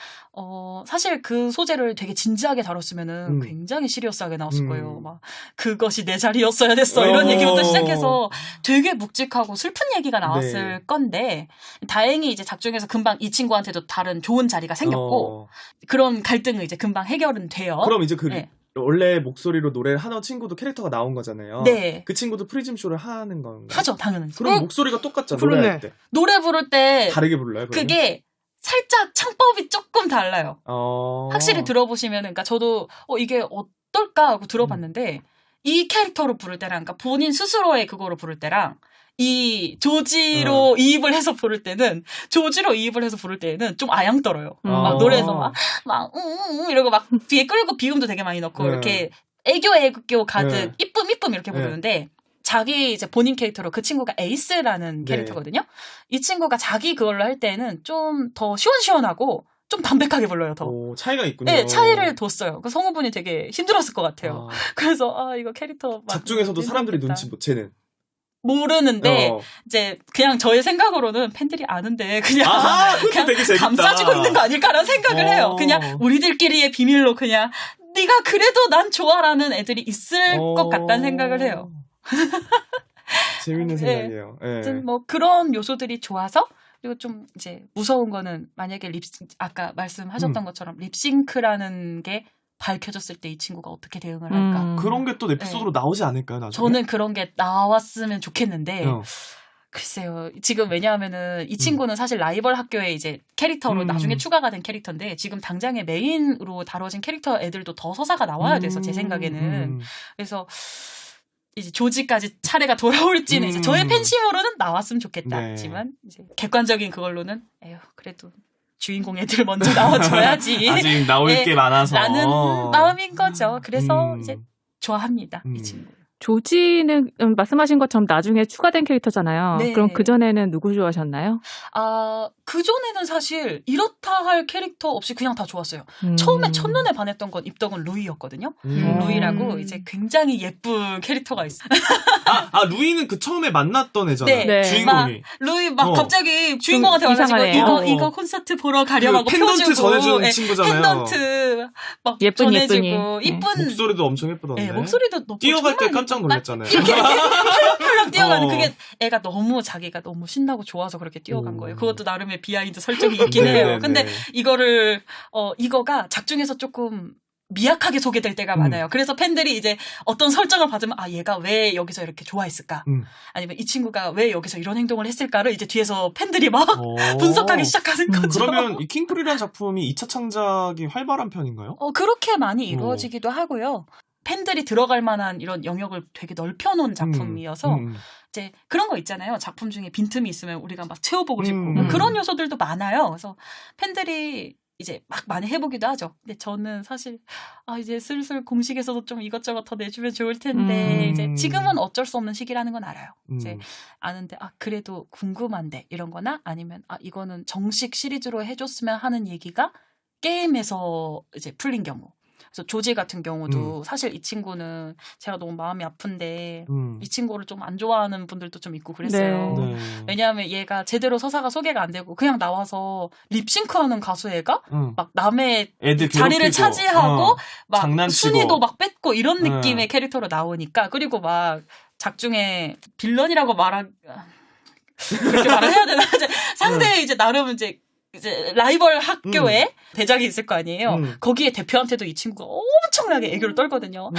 사실 그 소재를 되게 진지하게 다뤘으면은 굉장히 시리어스하게 나왔을 거예요. 막 그것이 내 자리였어야 됐어 이런 얘기부터 시작해서 되게 묵직하고 슬픈 얘기가 나왔을 건데 다행히 이제 작중에서 금방 이 친구한테도 다른 좋은 자리가 생겼고 그런 갈등은 이제 금방 해결은 돼요. 그럼 이제 그 네. 원래 목소리로 노래를 하던 친구도 캐릭터가 나온 거잖아요. 네. 그 친구도 프리즘 쇼를 하는 건가요? 하죠, 당연히. 그럼 목소리가 똑같잖아. 그러네. 노래할 때. 노래 부를 때 다르게 불러요? 그러면? 그게 살짝 창법이 조금 달라요. 어... 확실히 들어보시면은, 그러니까 저도 이게 어떨까 하고 들어봤는데 이 캐릭터로 부를 때랑, 그러니까 본인 스스로의 그거로 부를 때랑 이 조지로 이입을 해서 부를 때는 조지로 이입을 해서 부를 때는 좀 아양 떨어요. 막 노래에서 막 이러고 막 뒤에 끌고 비음도 되게 많이 넣고 이렇게 애교 가득 이쁨 이렇게 부르는데. 자기 이제 본인 캐릭터로 그 친구가 에이스라는 캐릭터거든요. 이 친구가 자기 그걸로 할 때는 좀 더 시원시원하고 좀 담백하게 불러요, 더. 오, 차이가 있군요. 네, 차이를 뒀어요. 그 성우분이 되게 힘들었을 것 같아요. 그래서 이거 캐릭터 작중에서도 사람들이 눈치 못 채는. 모르는데 이제 그냥 저의 생각으로는 팬들이 아는데 그냥 그냥 되게 재밌다. 감싸주고 있는 거 아닐까라는 생각을 해요. 그냥 우리들끼리의 비밀로 그냥 네가 그래도 난 좋아라는 애들이 있을 것 같다는 생각을 해요. 재밌는 생각이에요. 아무튼 뭐 그런 요소들이 좋아서 그리고 좀 이제 무서운 거는 만약에 아까 말씀하셨던 것처럼 립싱크라는 게 밝혀졌을 때 이 친구가 어떻게 대응을 할까? 그런 게 또 에피소드로 나오지 않을까요? 나중에? 저는 그런 게 나왔으면 좋겠는데 글쎄요. 지금 왜냐하면은 이 친구는 사실 라이벌 학교에 이제 캐릭터로 나중에 추가가 된 캐릭터인데 지금 당장에 메인으로 다뤄진 캐릭터 애들도 더 서사가 나와야 돼서 제 생각에는 그래서 이제 조지까지 차례가 돌아올지는 이제 저의 팬심으로는 나왔으면 좋겠다지만 이제 객관적인 그걸로는 에휴 그래도 주인공 애들 먼저 나와줘야지 아직 나올 게 많아서 라는 마음인 거죠. 그래서 이제 좋아합니다 이 친구. 조지는 말씀하신 것처럼 나중에 추가된 캐릭터잖아요. 네. 그럼 그전에는 누구 좋아하셨나요? 그전에는 사실 이렇다 할 캐릭터 없이 그냥 다 좋았어요. 처음에 첫눈에 반했던 건 입덕은 루이였거든요. 루이라고 이제 굉장히 예쁜 캐릭터가 있어요. 루이는 그 처음에 만났던 애잖아요. 네. 주인공이. 루이 막 갑자기 주인공한테 와가지고 이거 콘서트 보러 가려고 펜던트 펴주고 전해주는 친구잖아요. 펜던트 막 예쁜 전해주고 이쁜 목소리도 엄청 예쁘던데. 네, 목소리도 너무 뛰어갈 때 깜짝 놀랐잖아요. 이렇게 풀렁풀렁 뛰어가는 그게 애가 너무 자기가 너무 신나고 좋아서 그렇게 뛰어간 거예요. 그것도 나름의 비하인드 설정이 있긴 해요. 근데 이거를 이거가 작중에서 조금 미약하게 소개될 때가 많아요. 그래서 팬들이 이제 어떤 설정을 받으면 얘가 왜 여기서 이렇게 좋아했을까? 아니면 이 친구가 왜 여기서 이런 행동을 했을까를 이제 뒤에서 팬들이 막 분석하기 시작하는 거죠. 그러면 이 킹풀이라는 작품이 2차 창작이 활발한 편인가요? 그렇게 많이 이루어지기도 하고요. 팬들이 들어갈 만한 이런 영역을 되게 넓혀놓은 작품이어서 이제 그런 거 있잖아요. 작품 중에 빈틈이 있으면 우리가 막 채워보고 싶고 그런 요소들도 많아요. 그래서 팬들이 이제 막 많이 해보기도 하죠. 근데 저는 사실 이제 슬슬 공식에서도 좀 이것저것 더 내주면 좋을 텐데 이제 지금은 어쩔 수 없는 시기라는 건 알아요. 이제 아는데 그래도 궁금한데 이런 거나 아니면 이거는 정식 시리즈로 해줬으면 하는 얘기가 게임에서 이제 풀린 경우. 그래서 조지 같은 경우도 사실 이 친구는 제가 너무 마음이 아픈데 이 친구를 좀 안 좋아하는 분들도 좀 있고 그랬어요. 네. 왜냐하면 얘가 제대로 서사가 소개가 안 되고 그냥 나와서 립싱크하는 가수 애가 막 남의 자리를 괴롭히고, 차지하고 막 장난치고. 순위도 막 뺏고 이런 느낌의 캐릭터로 나오니까 그리고 막 작중에 빌런이라고 그렇게 말을 해야 되나? 상대 이제 나름 이제 라이벌 학교에 대작이 있을 거 아니에요. 거기에 대표한테도 이 친구가 엄청나게 애교를 떨거든요.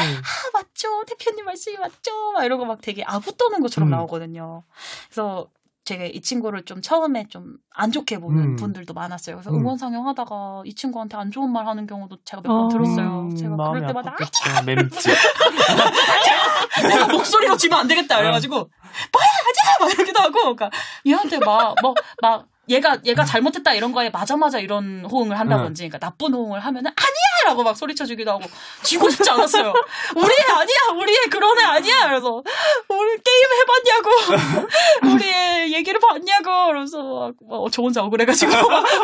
맞죠. 대표님 말씀이 맞죠. 막 이러고 막 되게 아부 떠는 것처럼 나오거든요. 그래서 제가 이 친구를 좀 처음에 좀 안 좋게 보는 분들도 많았어요. 그래서 응원 상영하다가 이 친구한테 안 좋은 말 하는 경우도 제가 몇 번 들었어요. 제가 그럴 때마다 맴지. 내가 목소리로 지면 안 되겠다. 그래가지고 뭐야 하지 마! 막 이러기도 하고 그러니까 얘한테 막 얘가 잘못했다 이런 거에 맞아 이런 호응을 한다든지, 그러니까 나쁜 호응을 하면은 아니야라고 막 소리쳐주기도 하고, 지고 싶지 않았어요. 우리 애 아니야, 우리 애 그런 애 아니야. 그래서 우리 게임 해봤냐고, 우리 애 얘기를 봤냐고, 그래서 저 혼자 억울해가지고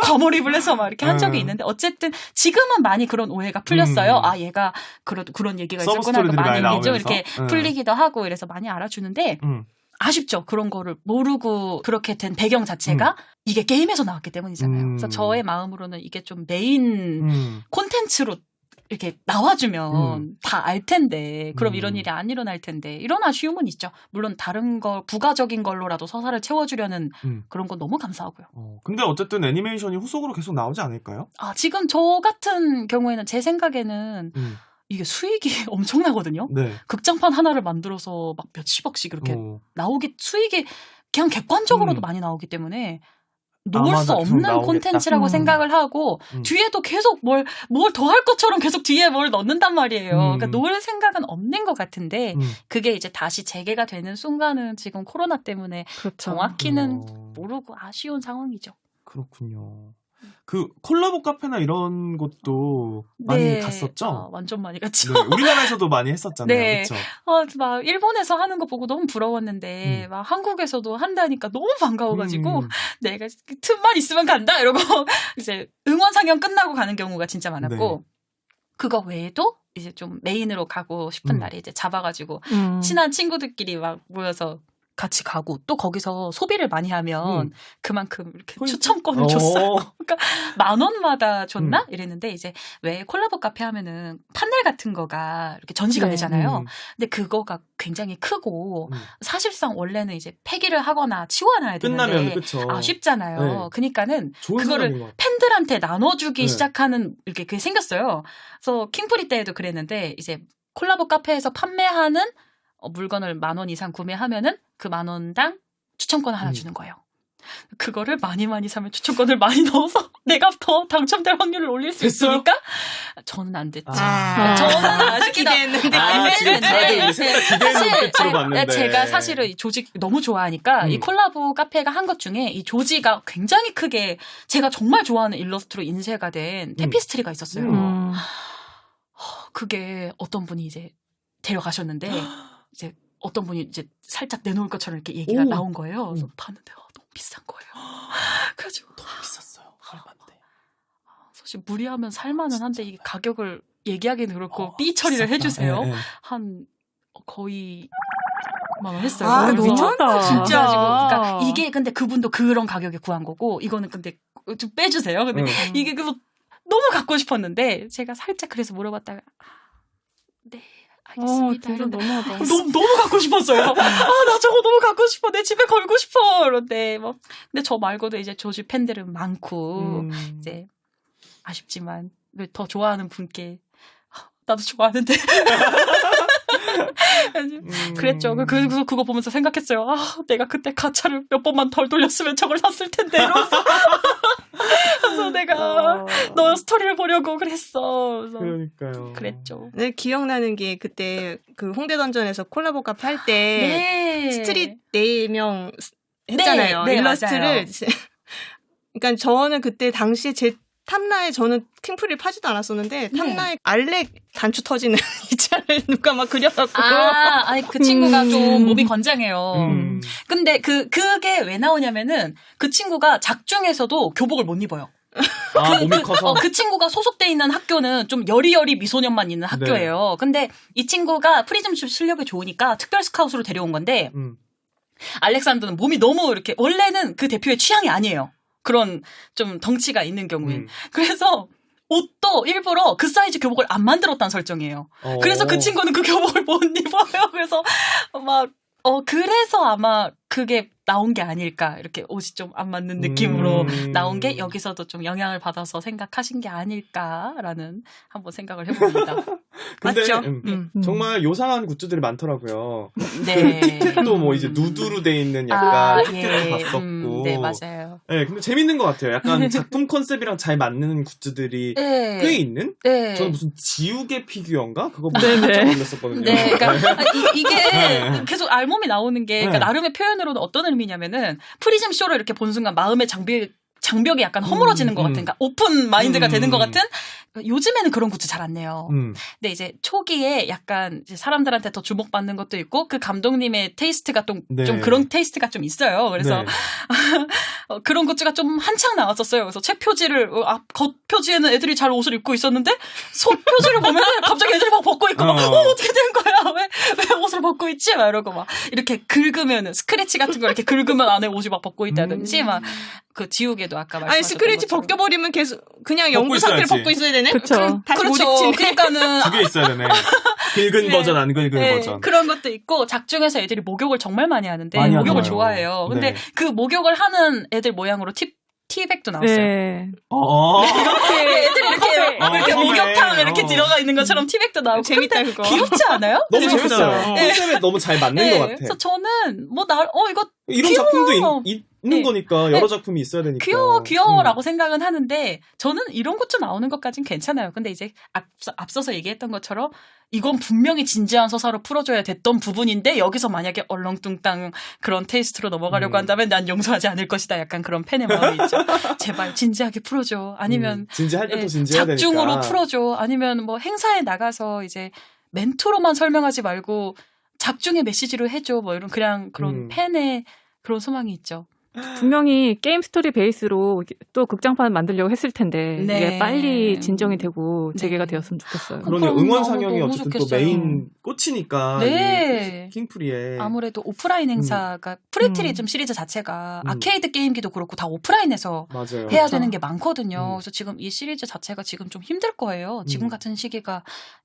과몰입을 해서 막 이렇게 한 적이 있는데, 어쨌든 지금은 많이 그런 오해가 풀렸어요. 아, 얘가 그런 얘기가 있었구나. 많이 좀 이렇게 풀리기도 하고 이래서 많이 알아주는데. 아쉽죠. 그런 거를 모르고 그렇게 된 배경 자체가 이게 게임에서 나왔기 때문이잖아요. 그래서 저의 마음으로는 이게 좀 메인 콘텐츠로 이렇게 나와주면 다 알 텐데, 그럼 이런 일이 안 일어날 텐데, 이런 아쉬움은 있죠. 물론 다른 거 부가적인 걸로라도 서사를 채워주려는 그런 건 너무 감사하고요. 근데 어쨌든 애니메이션이 후속으로 계속 나오지 않을까요? 아, 지금 저 같은 경우에는 제 생각에는 이게 수익이 엄청나거든요. 네. 극장판 하나를 만들어서 막 몇십억씩 이렇게 수익이 그냥 객관적으로도 많이 나오기 때문에 놓을 수 없는 콘텐츠라고 생각을 하고, 뒤에도 계속 뭘 더 할 것처럼 계속 뒤에 뭘 넣는단 말이에요. 그러니까 놓을 생각은 없는 것 같은데, 그게 이제 다시 재개가 되는 순간은 지금 코로나 때문에 그렇죠. 정확히는 모르고 아쉬운 상황이죠. 그렇군요. 그 콜라보 카페나 이런 곳도 많이 갔었죠? 아, 완전 많이 갔죠. 네, 우리나라에서도 많이 했었잖아요. 네. 그렇죠? 막 일본에서 하는 거 보고 너무 부러웠는데 막 한국에서도 한다니까 너무 반가워가지고 내가 틈만 있으면 간다 이러고 이제 응원 상영 끝나고 가는 경우가 진짜 많았고, 네. 그거 외에도 이제 좀 메인으로 가고 싶은 날에 이제 잡아가지고 친한 친구들끼리 막 모여서 같이 가고, 또 거기서 소비를 많이 하면 그만큼 이렇게 추첨권을 줬어요. 그러니까 10,000원마다 줬나? 이랬는데, 이제 왜 콜라보 카페 하면은 판넬 같은 거가 이렇게 전시가 되잖아요. 근데 그거가 굉장히 크고 사실상 원래는 이제 폐기를 하거나 치워놔야 되는데 끝나면, 그쵸. 아쉽잖아요. 네. 그러니까는 그거를 팬들한테 나눠주기 시작하는 이렇게 그게 생겼어요. 그래서 킹프리 때에도 그랬는데, 이제 콜라보 카페에서 판매하는 물건을 10,000원 이상 구매하면은 그 10,000원당 추천권 하나 주는 거예요. 그거를 많이 사면 추천권을 많이 넣어서 내가 더 당첨될 확률을 올릴 수 있으니까 저는 안 됐죠. 저는 아쉽게도 기대했는데. 지금 다들 기대했는 끝으로 봤는데. 제가 사실은 이 조직 너무 좋아하니까 이 콜라보 카페가 한 것 중에 이 조지가 굉장히 크게 제가 정말 좋아하는 일러스트로 인쇄가 된 테피스트리가 있었어요. 그게 어떤 분이 이제 데려가셨는데 이제 어떤 분이 이제 살짝 내놓을 것처럼 이렇게 얘기가 나온 거예요. 그래서 봤는데 너무 비싼 거예요. 그래가지고 너무 비쌌어요. 얼마인데? 사실 무리하면 살만은 한데 이 가격을 얘기하기는 그렇고 삐 처리를 해주세요. 네. 한 거의 10,000원 했어요. 아, 미쳤다. 진짜. 그러니까 이게 근데 그분도 그런 가격에 구한 거고, 이거는 근데 좀 빼주세요. 근데 이게 그래서 너무 갖고 싶었는데 제가 살짝 그래서 물어봤다가 네. 알겠습니다. 진짜 너무하다. 너무 갖고 싶었어요. 나 저거 너무 갖고 싶어. 내 집에 걸고 싶어. 그런데 근데 저 말고도 이제 조지 팬들은 많고 이제 아쉽지만 더 좋아하는 분께 나도 좋아하는데. 그랬죠. 그래서 그거 보면서 생각했어요. 내가 그때 가차를 몇 번만 덜 돌렸으면 저걸 샀을 텐데. 이러면서. 그래서 내가 너 스토리를 보려고 그랬어. 그래서 그러니까요. 그랬죠. 네, 기억나는 게 그때 그 홍대 던전에서 콜라보 카페 할 때 스트릿 4명 했잖아요. 네, 일러스트를. 맞아요. 그러니까 저는 그때 당시에 제 탐라에 저는 킹프리를 파지도 않았었는데 탐라에 알렉 단추 터지는 이 차를 누가 막 그려갖고 아니 그 친구가 좀 몸이 건장해요. 근데 그게 왜 나오냐면은 그 친구가 작중에서도 교복을 못 입어요. 몸이 커서? 그 친구가 소속돼 있는 학교는 좀 여리여리 미소년만 있는 학교예요. 네. 근데 이 친구가 프리즘 실력이 좋으니까 특별 스카웃으로 데려온 건데 알렉산더는 몸이 너무 이렇게 원래는 그 대표의 취향이 아니에요. 그런 좀 덩치가 있는 경우엔. 그래서 옷도 일부러 그 사이즈 교복을 안 만들었다는 설정이에요. 그래서 그 친구는 그 교복을 못 입어요. 그래서 그래서 아마 그게 나온 게 아닐까. 이렇게 옷이 좀 안 맞는 느낌으로 나온 게 여기서도 좀 영향을 받아서 생각하신 게 아닐까라는 한번 생각을 해봅니다. 근데 맞죠? 정말 요상한 굿즈들이 많더라고요. 네. 틱택도 뭐 이제 누드로 돼 있는 약간 틱택도 예. 봤었고. 네, 맞아요. 네, 근데 재밌는 것 같아요. 약간 작품 컨셉이랑 잘 맞는 굿즈들이 네. 꽤 있는? 네. 저는 무슨 지우개 피규어인가? 그거 네네. 깜짝 놀랐었거든요. 네, 그러니까 이게 네. 계속 알몸이 나오는 게 그러니까 네. 나름의 표현으로는 어떤 의미냐면은 프리즘 쇼를 이렇게 본 순간 마음의 장벽이 약간 허물어지는 것 같은, 그러니까 오픈 마인드가 되는 것 같은. 요즘에는 그런 굿즈 잘 안 내요. 근데 이제 초기에 약간 이제 사람들한테 더 주목받는 것도 있고 그 감독님의 테이스트가 좀 그런 테이스트가 좀 있어요. 그래서 네. 그런 굿즈가 좀 한창 나왔었어요. 그래서 책 표지를 겉 표지에는 애들이 잘 옷을 입고 있었는데 속 표지를 보면 갑자기 애들이 막 벗고 있고 막 어떻게 된 거야? 왜 옷을 벗고 있지? 막 이러고 막 이렇게 긁으면 스크래치 같은 거 이렇게 긁으면 안에 옷이 막 벗고 있다든지 막 그 지우개도 아까 말씀하셨던 아니 스크래치 것처럼. 벗겨버리면 계속 그냥 영구 상태를 있어야지. 벗고 있어야 되네? 그쵸. 다시 못 그렇죠. 입지. 그러니까는 두 개 있어야 되네. 긁은 네. 버전, 안 긁은 네, 버전. 그런 것도 있고 작중에서 애들이 목욕을 정말 많이 하는데 많이 목욕을 하잖아요. 좋아해요. 근데 네. 그 목욕을 하는 애들 모양으로 티백도 나왔어요. 네. 네, 애들이 이렇게 컵에. 목욕탕 이렇게 들어가 있는 것처럼 티백도 나오고. 재밌다, 근데 그거. 귀엽지 않아요? 너무 그래서 재밌어요. 네. 컨셉에 너무 잘 맞는 것 같아. 그래서 저는 이거 이런 귀여워. 작품도 있는 네. 거니까 여러 작품이 있어야 되니까. 귀여워라고 생각은 하는데 저는 이런 것좀 나오는 것까진 괜찮아요. 근데 이제 앞서서 얘기했던 것처럼 이건 분명히 진지한 서사로 풀어줘야 됐던 부분인데 여기서 만약에 얼렁뚱땅 그런 테이스트로 넘어가려고 한다면 난 용서하지 않을 것이다. 약간 그런 팬의 마음이 있죠. 제발 진지하게 풀어줘. 아니면 진지할 때도 진지해야 되니까. 작중으로 풀어줘. 아니면 뭐 행사에 나가서 이제 멘트로만 설명하지 말고 작중의 메시지로 해줘. 뭐 이런 그냥 그런 팬의 그런 소망이 있죠. 분명히 게임 스토리 베이스로 또 극장판 만들려고 했을 텐데 네. 이게 빨리 진정이 되고 재개가 네. 되었으면 좋겠어요. 그러니 그럼 응원 너무 상영이 어쨌든 좋겠어요. 또 메인 꽃이니까 네. 이 킹프리에 아무래도 오프라인 행사가 프리트리즘 시리즈 자체가 아케이드 게임기도 그렇고 다 오프라인에서 맞아요. 해야 그렇죠. 되는 게 많거든요. 그래서 지금 이 시리즈 자체가 지금 좀 힘들 거예요. 지금 같은 시기가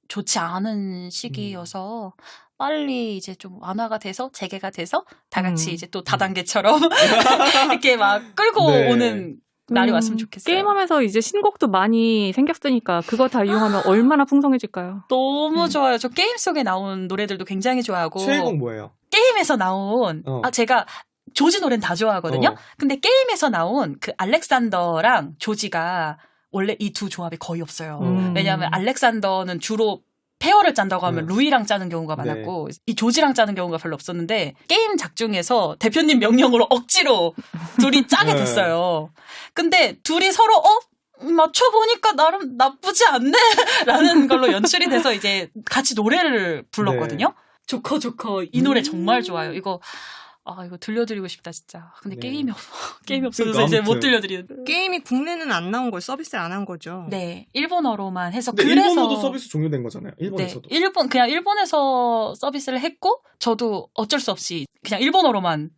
좋지 않은 시기여서 빨리 이제 좀 완화가 돼서 재개가 돼서 다 같이 이제 또 다단계처럼 이렇게 막 끌고 네. 오는 날이 왔으면 좋겠어요. 게임하면서 이제 신곡도 많이 생겼으니까 그거 다 이용하면 얼마나 풍성해질까요? 너무 좋아요. 저 게임 속에 나온 노래들도 굉장히 좋아하고 최애곡 뭐예요? 게임에서 나온 제가 조지 노래는 다 좋아하거든요. 근데 게임에서 나온 그 알렉산더랑 조지가 원래 이 두 조합이 거의 없어요. 왜냐하면 알렉산더는 주로 페어를 짠다고 하면 루이랑 짜는 경우가 많았고 이 조지랑 짜는 경우가 별로 없었는데 게임 작중에서 대표님 명령으로 억지로 둘이 짜게 됐어요. 근데 둘이 서로 맞춰보니까 나름 나쁘지 않네 라는 걸로 연출이 돼서 이제 같이 노래를 불렀거든요. 조커 이 노래 정말 좋아요. 이거 들려드리고 싶다 진짜. 근데 게임이 없어서 그러니까 이제 못 아무튼. 들려드리는. 게임이 국내는 안 나온 걸 서비스를 안 한 거죠. 네, 일본어로만 해서 근데 그래서 일본어도 서비스 종료된 거잖아요. 일본에서도. 네, 일본에서 서비스를 했고 저도 어쩔 수 없이 그냥 일본어로만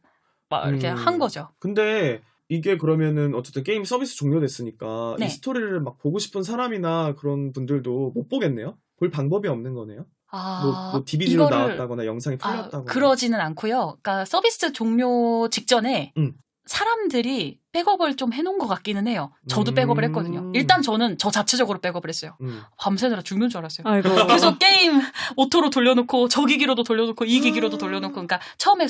막 이렇게 한 거죠. 근데 이게 그러면은 어쨌든 게임 서비스 종료됐으니까 네. 이 스토리를 막 보고 싶은 사람이나 그런 분들도 못 보겠네요. 볼 방법이 없는 거네요. 뭐 DVD로 나왔다거나 영상이 풀렸다거나. 그러지는 않고요. 그러니까 서비스 종료 직전에 사람들이 백업을 좀 해놓은 것 같기는 해요. 저도 백업을 했거든요. 일단 저는 저 자체적으로 백업을 했어요. 밤새느라 죽는 줄 알았어요. 아이고. 계속 게임 오토로 돌려놓고 저 기기로도 돌려놓고 이 기기로도 돌려놓고 그러니까 처음에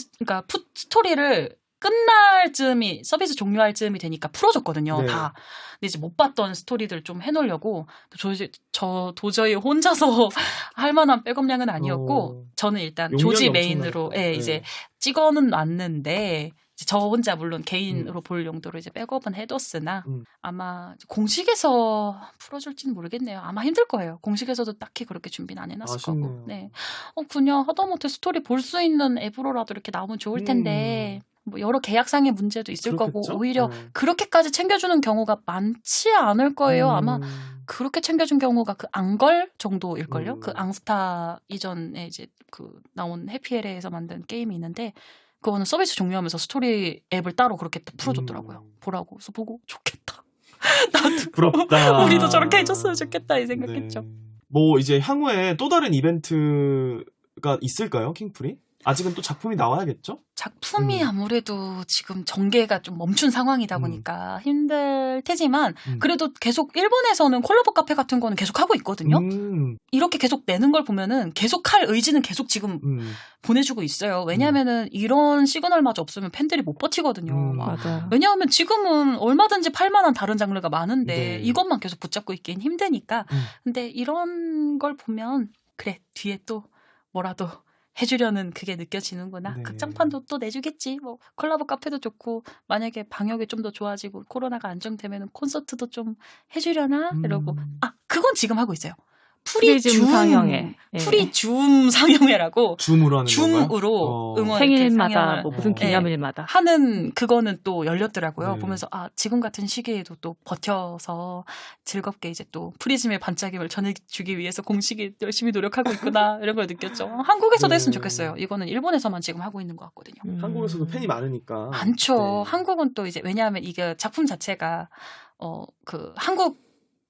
스토리를 끝날 즈음이 서비스 종료할 즈음이 되니까 풀어줬거든요. 네. 다. 근데 이제 못 봤던 스토리들 좀 해놓으려고 저 도저히 혼자서 할 만한 백업량은 아니었고 저는 일단 조지 메인으로 이제 찍어는 놨는데 저 혼자 물론 개인으로 볼 용도로 이제 백업은 해뒀으나 아마 공식에서 풀어줄지는 모르겠네요. 아마 힘들 거예요. 공식에서도 딱히 그렇게 준비는 안 해놨을 아쉽네요. 거고. 네. 그냥 하다못해 스토리 볼 수 있는 앱으로라도 이렇게 나오면 좋을 텐데 뭐 여러 계약상의 문제도 있을 그렇겠죠? 거고 오히려 그렇게까지 챙겨주는 경우가 많지 않을 거예요. 아마 그렇게 챙겨준 경우가 그 앙걸 정도일걸요. 그 앙스타 이전에 이제 그 나온 해피엘에서 만든 게임이 있는데 그거는 서비스 종료하면서 스토리 앱을 따로 그렇게 또 풀어줬더라고요. 보라고. 그래서 보고 좋겠다. 나도 부럽다. 우리도 저렇게 해줬으면 좋겠다 이 생각했죠. 네. 뭐 이제 향후에 또 다른 이벤트가 있을까요, 킹프리? 아직은 또 작품이 나와야겠죠? 작품이 아무래도 지금 전개가 좀 멈춘 상황이다 보니까 힘들 테지만 그래도 계속 일본에서는 콜라보 카페 같은 거는 계속 하고 있거든요. 이렇게 계속 내는 걸 보면은 계속 할 의지는 계속 지금 보내주고 있어요. 왜냐하면은 이런 시그널마저 없으면 팬들이 못 버티거든요. 맞아요. 왜냐하면 지금은 얼마든지 팔만한 다른 장르가 많은데 네. 이것만 계속 붙잡고 있긴 힘드니까. 근데 이런 걸 보면 그래 뒤에 또 뭐라도 해주려는 그게 느껴지는구나. 네. 극장판도 또 내주겠지. 뭐 콜라보 카페도 좋고 만약에 방역이 좀 더 좋아지고 코로나가 안정되면 콘서트도 좀 해주려나 이러고. 아 그건 지금 하고 있어요. 프리즘 상영회. 프리줌 상영회라고 줌으로 하는 건가요? 줌으로 응원 생일마다 뭐 무슨 기념일마다 하는 그거는 또 열렸더라고요. 네. 보면서 아 지금 같은 시기에도 또 버텨서 즐겁게 이제 또 프리즘의 반짝임을 전해주기 위해서 공식이 열심히 노력하고 있구나 이런 걸 느꼈죠. 한국에서도 네. 했으면 좋겠어요. 이거는 일본에서만 지금 하고 있는 것 같거든요. 한국에서도 팬이 많으니까. 많죠. 네. 한국은 또 이제 왜냐하면 이게 작품 자체가 그 한국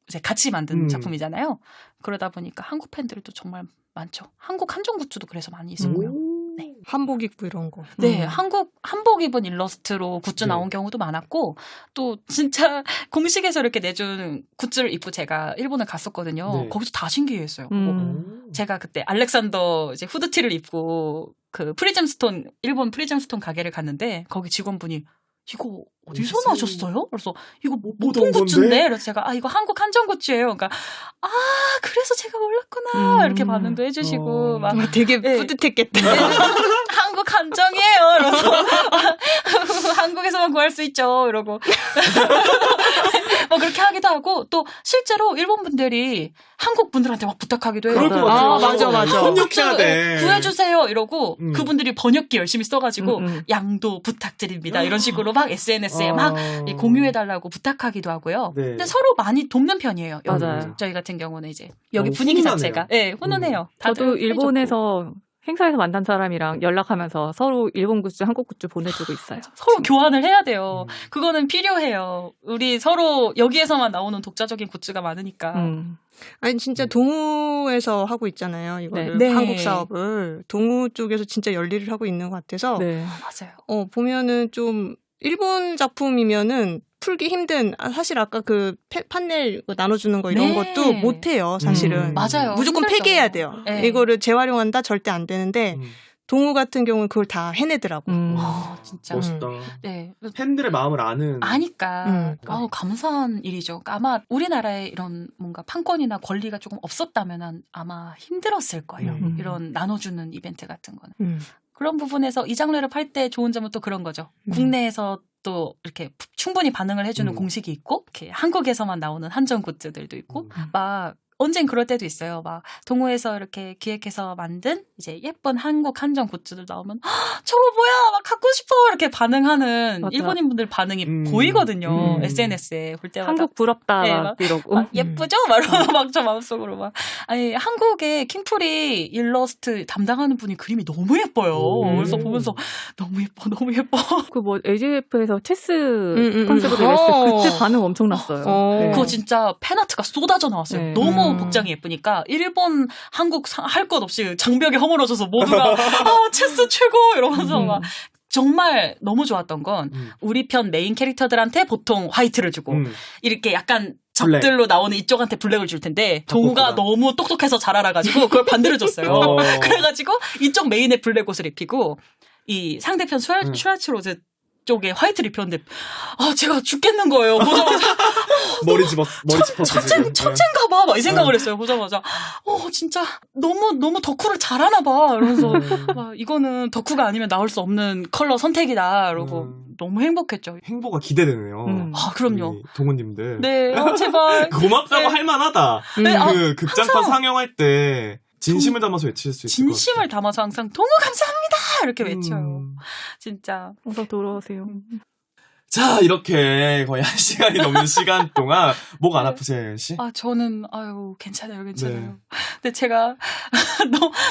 이제 같이 만든 작품이잖아요. 그러다 보니까 한국 팬들도 정말 많죠. 한국 한정 굿즈도 그래서 많이 있었고요. 네. 한복 입고 이런 거. 네, 한복 입은 일러스트로 굿즈 네. 나온 경우도 많았고 또 진짜 공식에서 이렇게 내준 굿즈를 입고 제가 일본을 갔었거든요. 네. 거기서 다 신기해했어요. 오. 제가 그때 알렉산더 이제 후드티를 입고 그 일본 프리즘스톤 가게를 갔는데 거기 직원분이 이거 어디서 나셨어요? 그래서 이거 모통 굿즈인데? 그래서 제가 이거 한국 한정 굿즈예요. 그러니까 그래서 제가 몰랐구나 이렇게 반응도 해주시고 막 되게 네. 뿌듯했겠다. 한국 한정이에요. 그래서 한국에서만 구할 수 있죠. 이러고 뭐 그렇게 하기도 하고 또 실제로 일본 분들이 한국 분들한테 막 부탁하기도 해요. 그럴 것 같아요. 맞아. 번역해야 돼. 구해주세요. 이러고 그분들이 번역기 열심히 써가지고 양도 부탁드립니다. 이런 식으로 막 SNS에 막 공유해달라고 부탁하기도 하고요. 네. 근데 서로 많이 돕는 편이에요. 맞아요. 저희 같은 경우는 이제 여기 너무 분위기 훈훈하네요. 자체가 훈훈해요. 다들 저도 일본에서 행사에서 만난 사람이랑 연락하면서 서로 일본 굿즈, 한국 굿즈 보내주고 있어요. 서로 교환을 해야 돼요. 그거는 필요해요. 우리 서로 여기에서만 나오는 독자적인 굿즈가 많으니까. 아니 진짜 동우에서 하고 있잖아요. 이거를 네. 한국 사업을 동우 쪽에서 진짜 열일을 하고 있는 것 같아서 네. 맞아요. 보면은 좀 일본 작품이면은 풀기 힘든 사실 아까 그 판넬 나눠주는 거 이런 네. 것도 못해요. 사실은 맞아요. 무조건 힘들죠. 폐기해야 돼요. 네. 이거를 재활용한다 절대 안 되는데 동우 같은 경우는 그걸 다 해내더라고. 진짜. 멋있다. 네. 팬들의 마음을 아니까 감사한 일이죠. 그러니까 아마 우리나라에 이런 뭔가 판권이나 권리가 조금 없었다면 아마 힘들었을 거예요. 이런 나눠주는 이벤트 같은 거는. 그런 부분에서 이 장르를 팔 때 좋은 점은 또 그런 거죠. 국내에서 또 이렇게 충분히 반응을 해주는 공식이 있고 이렇게 한국에서만 나오는 한정 굿즈들도 있고 막 언젠 그럴 때도 있어요. 막 동호회에서 이렇게 기획해서 만든 이제 예쁜 한국 한정 굿즈들 나오면 저거 뭐야 막 갖고 싶어 이렇게 반응하는 맞아. 일본인 분들 반응이 보이거든요. SNS에 볼 때마다. 한국 부럽다 네, 막 이러고. 막 예쁘죠? 막 저 마음속으로 막 아니 한국의 킹프리 일러스트 담당하는 분이 그림이 너무 예뻐요. 그래서 보면서 너무 예뻐. 그 뭐 AJF에서 체스 컨셉으로 냈을 때 그때 반응 엄청났어요. 네. 그거 진짜 팬아트가 쏟아져 나왔어요. 네. 너무 복장이 예쁘니까 일본, 한국 할 것 없이 장벽에 허물어져서 모두가 체스 최고 이러면서 막 정말 너무 좋았던 건 우리 편 메인 캐릭터들한테 보통 화이트를 주고 이렇게 약간 적들로 나오는 이쪽한테 블랙을 줄 텐데 동우가 너무 똑똑해서 잘 알아가지고 그걸 반대로 줬어요. 그래가지고 이쪽 메인에 블랙 옷을 입히고 이 상대편 슈라츠로즈 쪽에 화이트를 입혔는데 제가 죽겠는 거예요. 보자마자 머리 짚었어. 천재인가 봐. 막 이 생각을 했어요. 보자마자 진짜 너무 덕후를 잘하나 봐. 이러면서 이거는 덕후가 아니면 나올 수 없는 컬러 선택이다. 이러고 너무 행복했죠. 행보가 기대되네요. 그럼요. 동우님들. 네, 제발. 고맙다고 할 만하다. 네, 그 극장판 상영할 때 진심을 담아서 외칠 수 있을 것 같아요. 진심을 담아서 항상 동우 감사합니다 이렇게 외쳐요. 진짜. 어서 돌아오세요. 자, 이렇게 거의 1시간이 넘는 시간 동안 목 안 아프세요, 씨? 저는 괜찮아요. 네. 근데 제가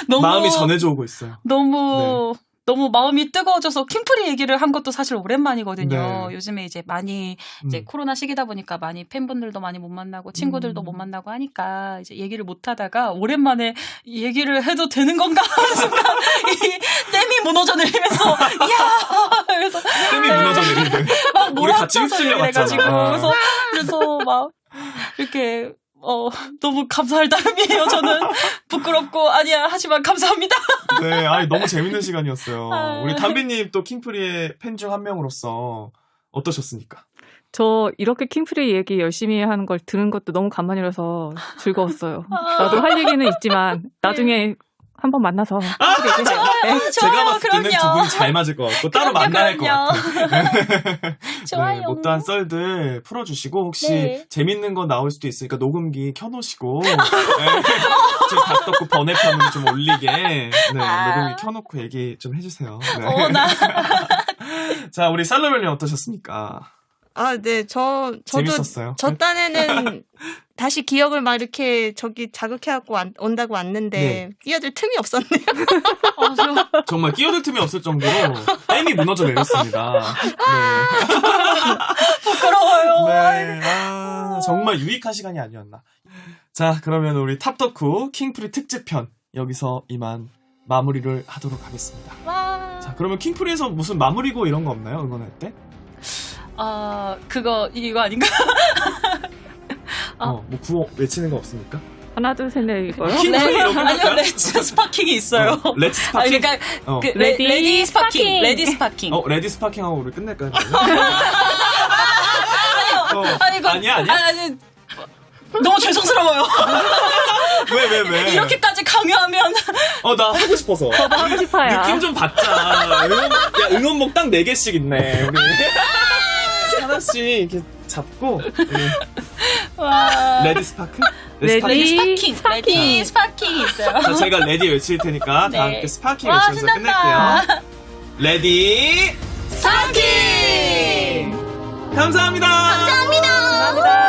너무 마음이 전해져 오고 있어요. 너무 너무 마음이 뜨거워져서 킹프리 얘기를 한 것도 사실 오랜만이거든요. 네. 요즘에 이제 많이 이제 코로나 시기다 보니까 많이 팬분들도 많이 못 만나고 친구들도 못 만나고 하니까 이제 얘기를 못 하다가 오랜만에 얘기를 해도 되는 건가 하는 순간 이 댐이 무너져 내리면서 이야 그래서 뜸이 무너져 내리는데 막 우리 같이 몰아쳐서 휩쓸려 그래가지고 갔잖아. 그래서 막 이렇게 너무 감사할 따름이에요. 저는 부끄럽고 아니야 하지만 감사합니다. 네, 너무 재밌는 시간이었어요. 우리 담비님 또 킹프리의 팬 중 한 명으로서 어떠셨습니까? 저 이렇게 킹프리 얘기 열심히 하는 걸 들은 것도 너무 간만이라서 즐거웠어요. 나도 할 얘기는 있지만 나중에 한번 만나서 얘기해요. 네. 제가 봤을 때는 그럼요. 두 분이 잘 맞을 것 같고 따로 만나야 할 것 같아요. 좋아요. 네, 못다한 썰들 풀어주시고 혹시 네. 재밌는 거 나올 수도 있으니까 녹음기 켜놓으시고 네. 저희 닭떡구 번외편으로 좀 올리게 네, 녹음기 켜놓고 얘기 좀 해주세요. 네. 나 자, 우리 살로멜님 어떠셨습니까? 아, 네, 저도 재밌었어요. 저 딴에는 다시 기억을 막 이렇게 저기 자극해갖고 온다고 왔는데 네. 끼어들 틈이 없었네요. 정말 끼어들 틈이 없을 정도로 땀이 무너져 내렸습니다. 네. 부끄러워요. 네. 정말 유익한 시간이 아니었나. 자, 그러면 우리 탑덕후 킹프리 특집편 여기서 이만 마무리를 하도록 하겠습니다. 자, 그러면 킹프리에서 무슨 마무리고 이런 거 없나요? 응원할 때? 이거 아닌가? 뭐 구호 외치는 거 없습니까? 하나 둘 셋 넷 이거요? 킹프리 이런 거 아니요, 할까요? 레츠 스파킹이 있어요. 레츠 스파킹? 그러니까 레디 레디 스파킹, 스파킹. 레디 스파킹. 레디 스파킹하고 우리 끝낼까요? 아니요, 아니야? 아니, 너무 죄송스러워요. 왜? 이렇게까지 강요하면 나 하고 싶어서. 저도 하고 싶어요. 느낌 좀 받자. 응원목 딱 4개씩 있네. 우리. 하나씩 이렇게 잡고. 와. 레디 스파크? 레디 스파킹, 레디 스파킹이 있어요. 자, 제가 레디 외칠 테니까 다 함께 스파킹 외치면서 신난다. 끝낼게요. 레디 스파킹. 감사합니다. 감사합니다.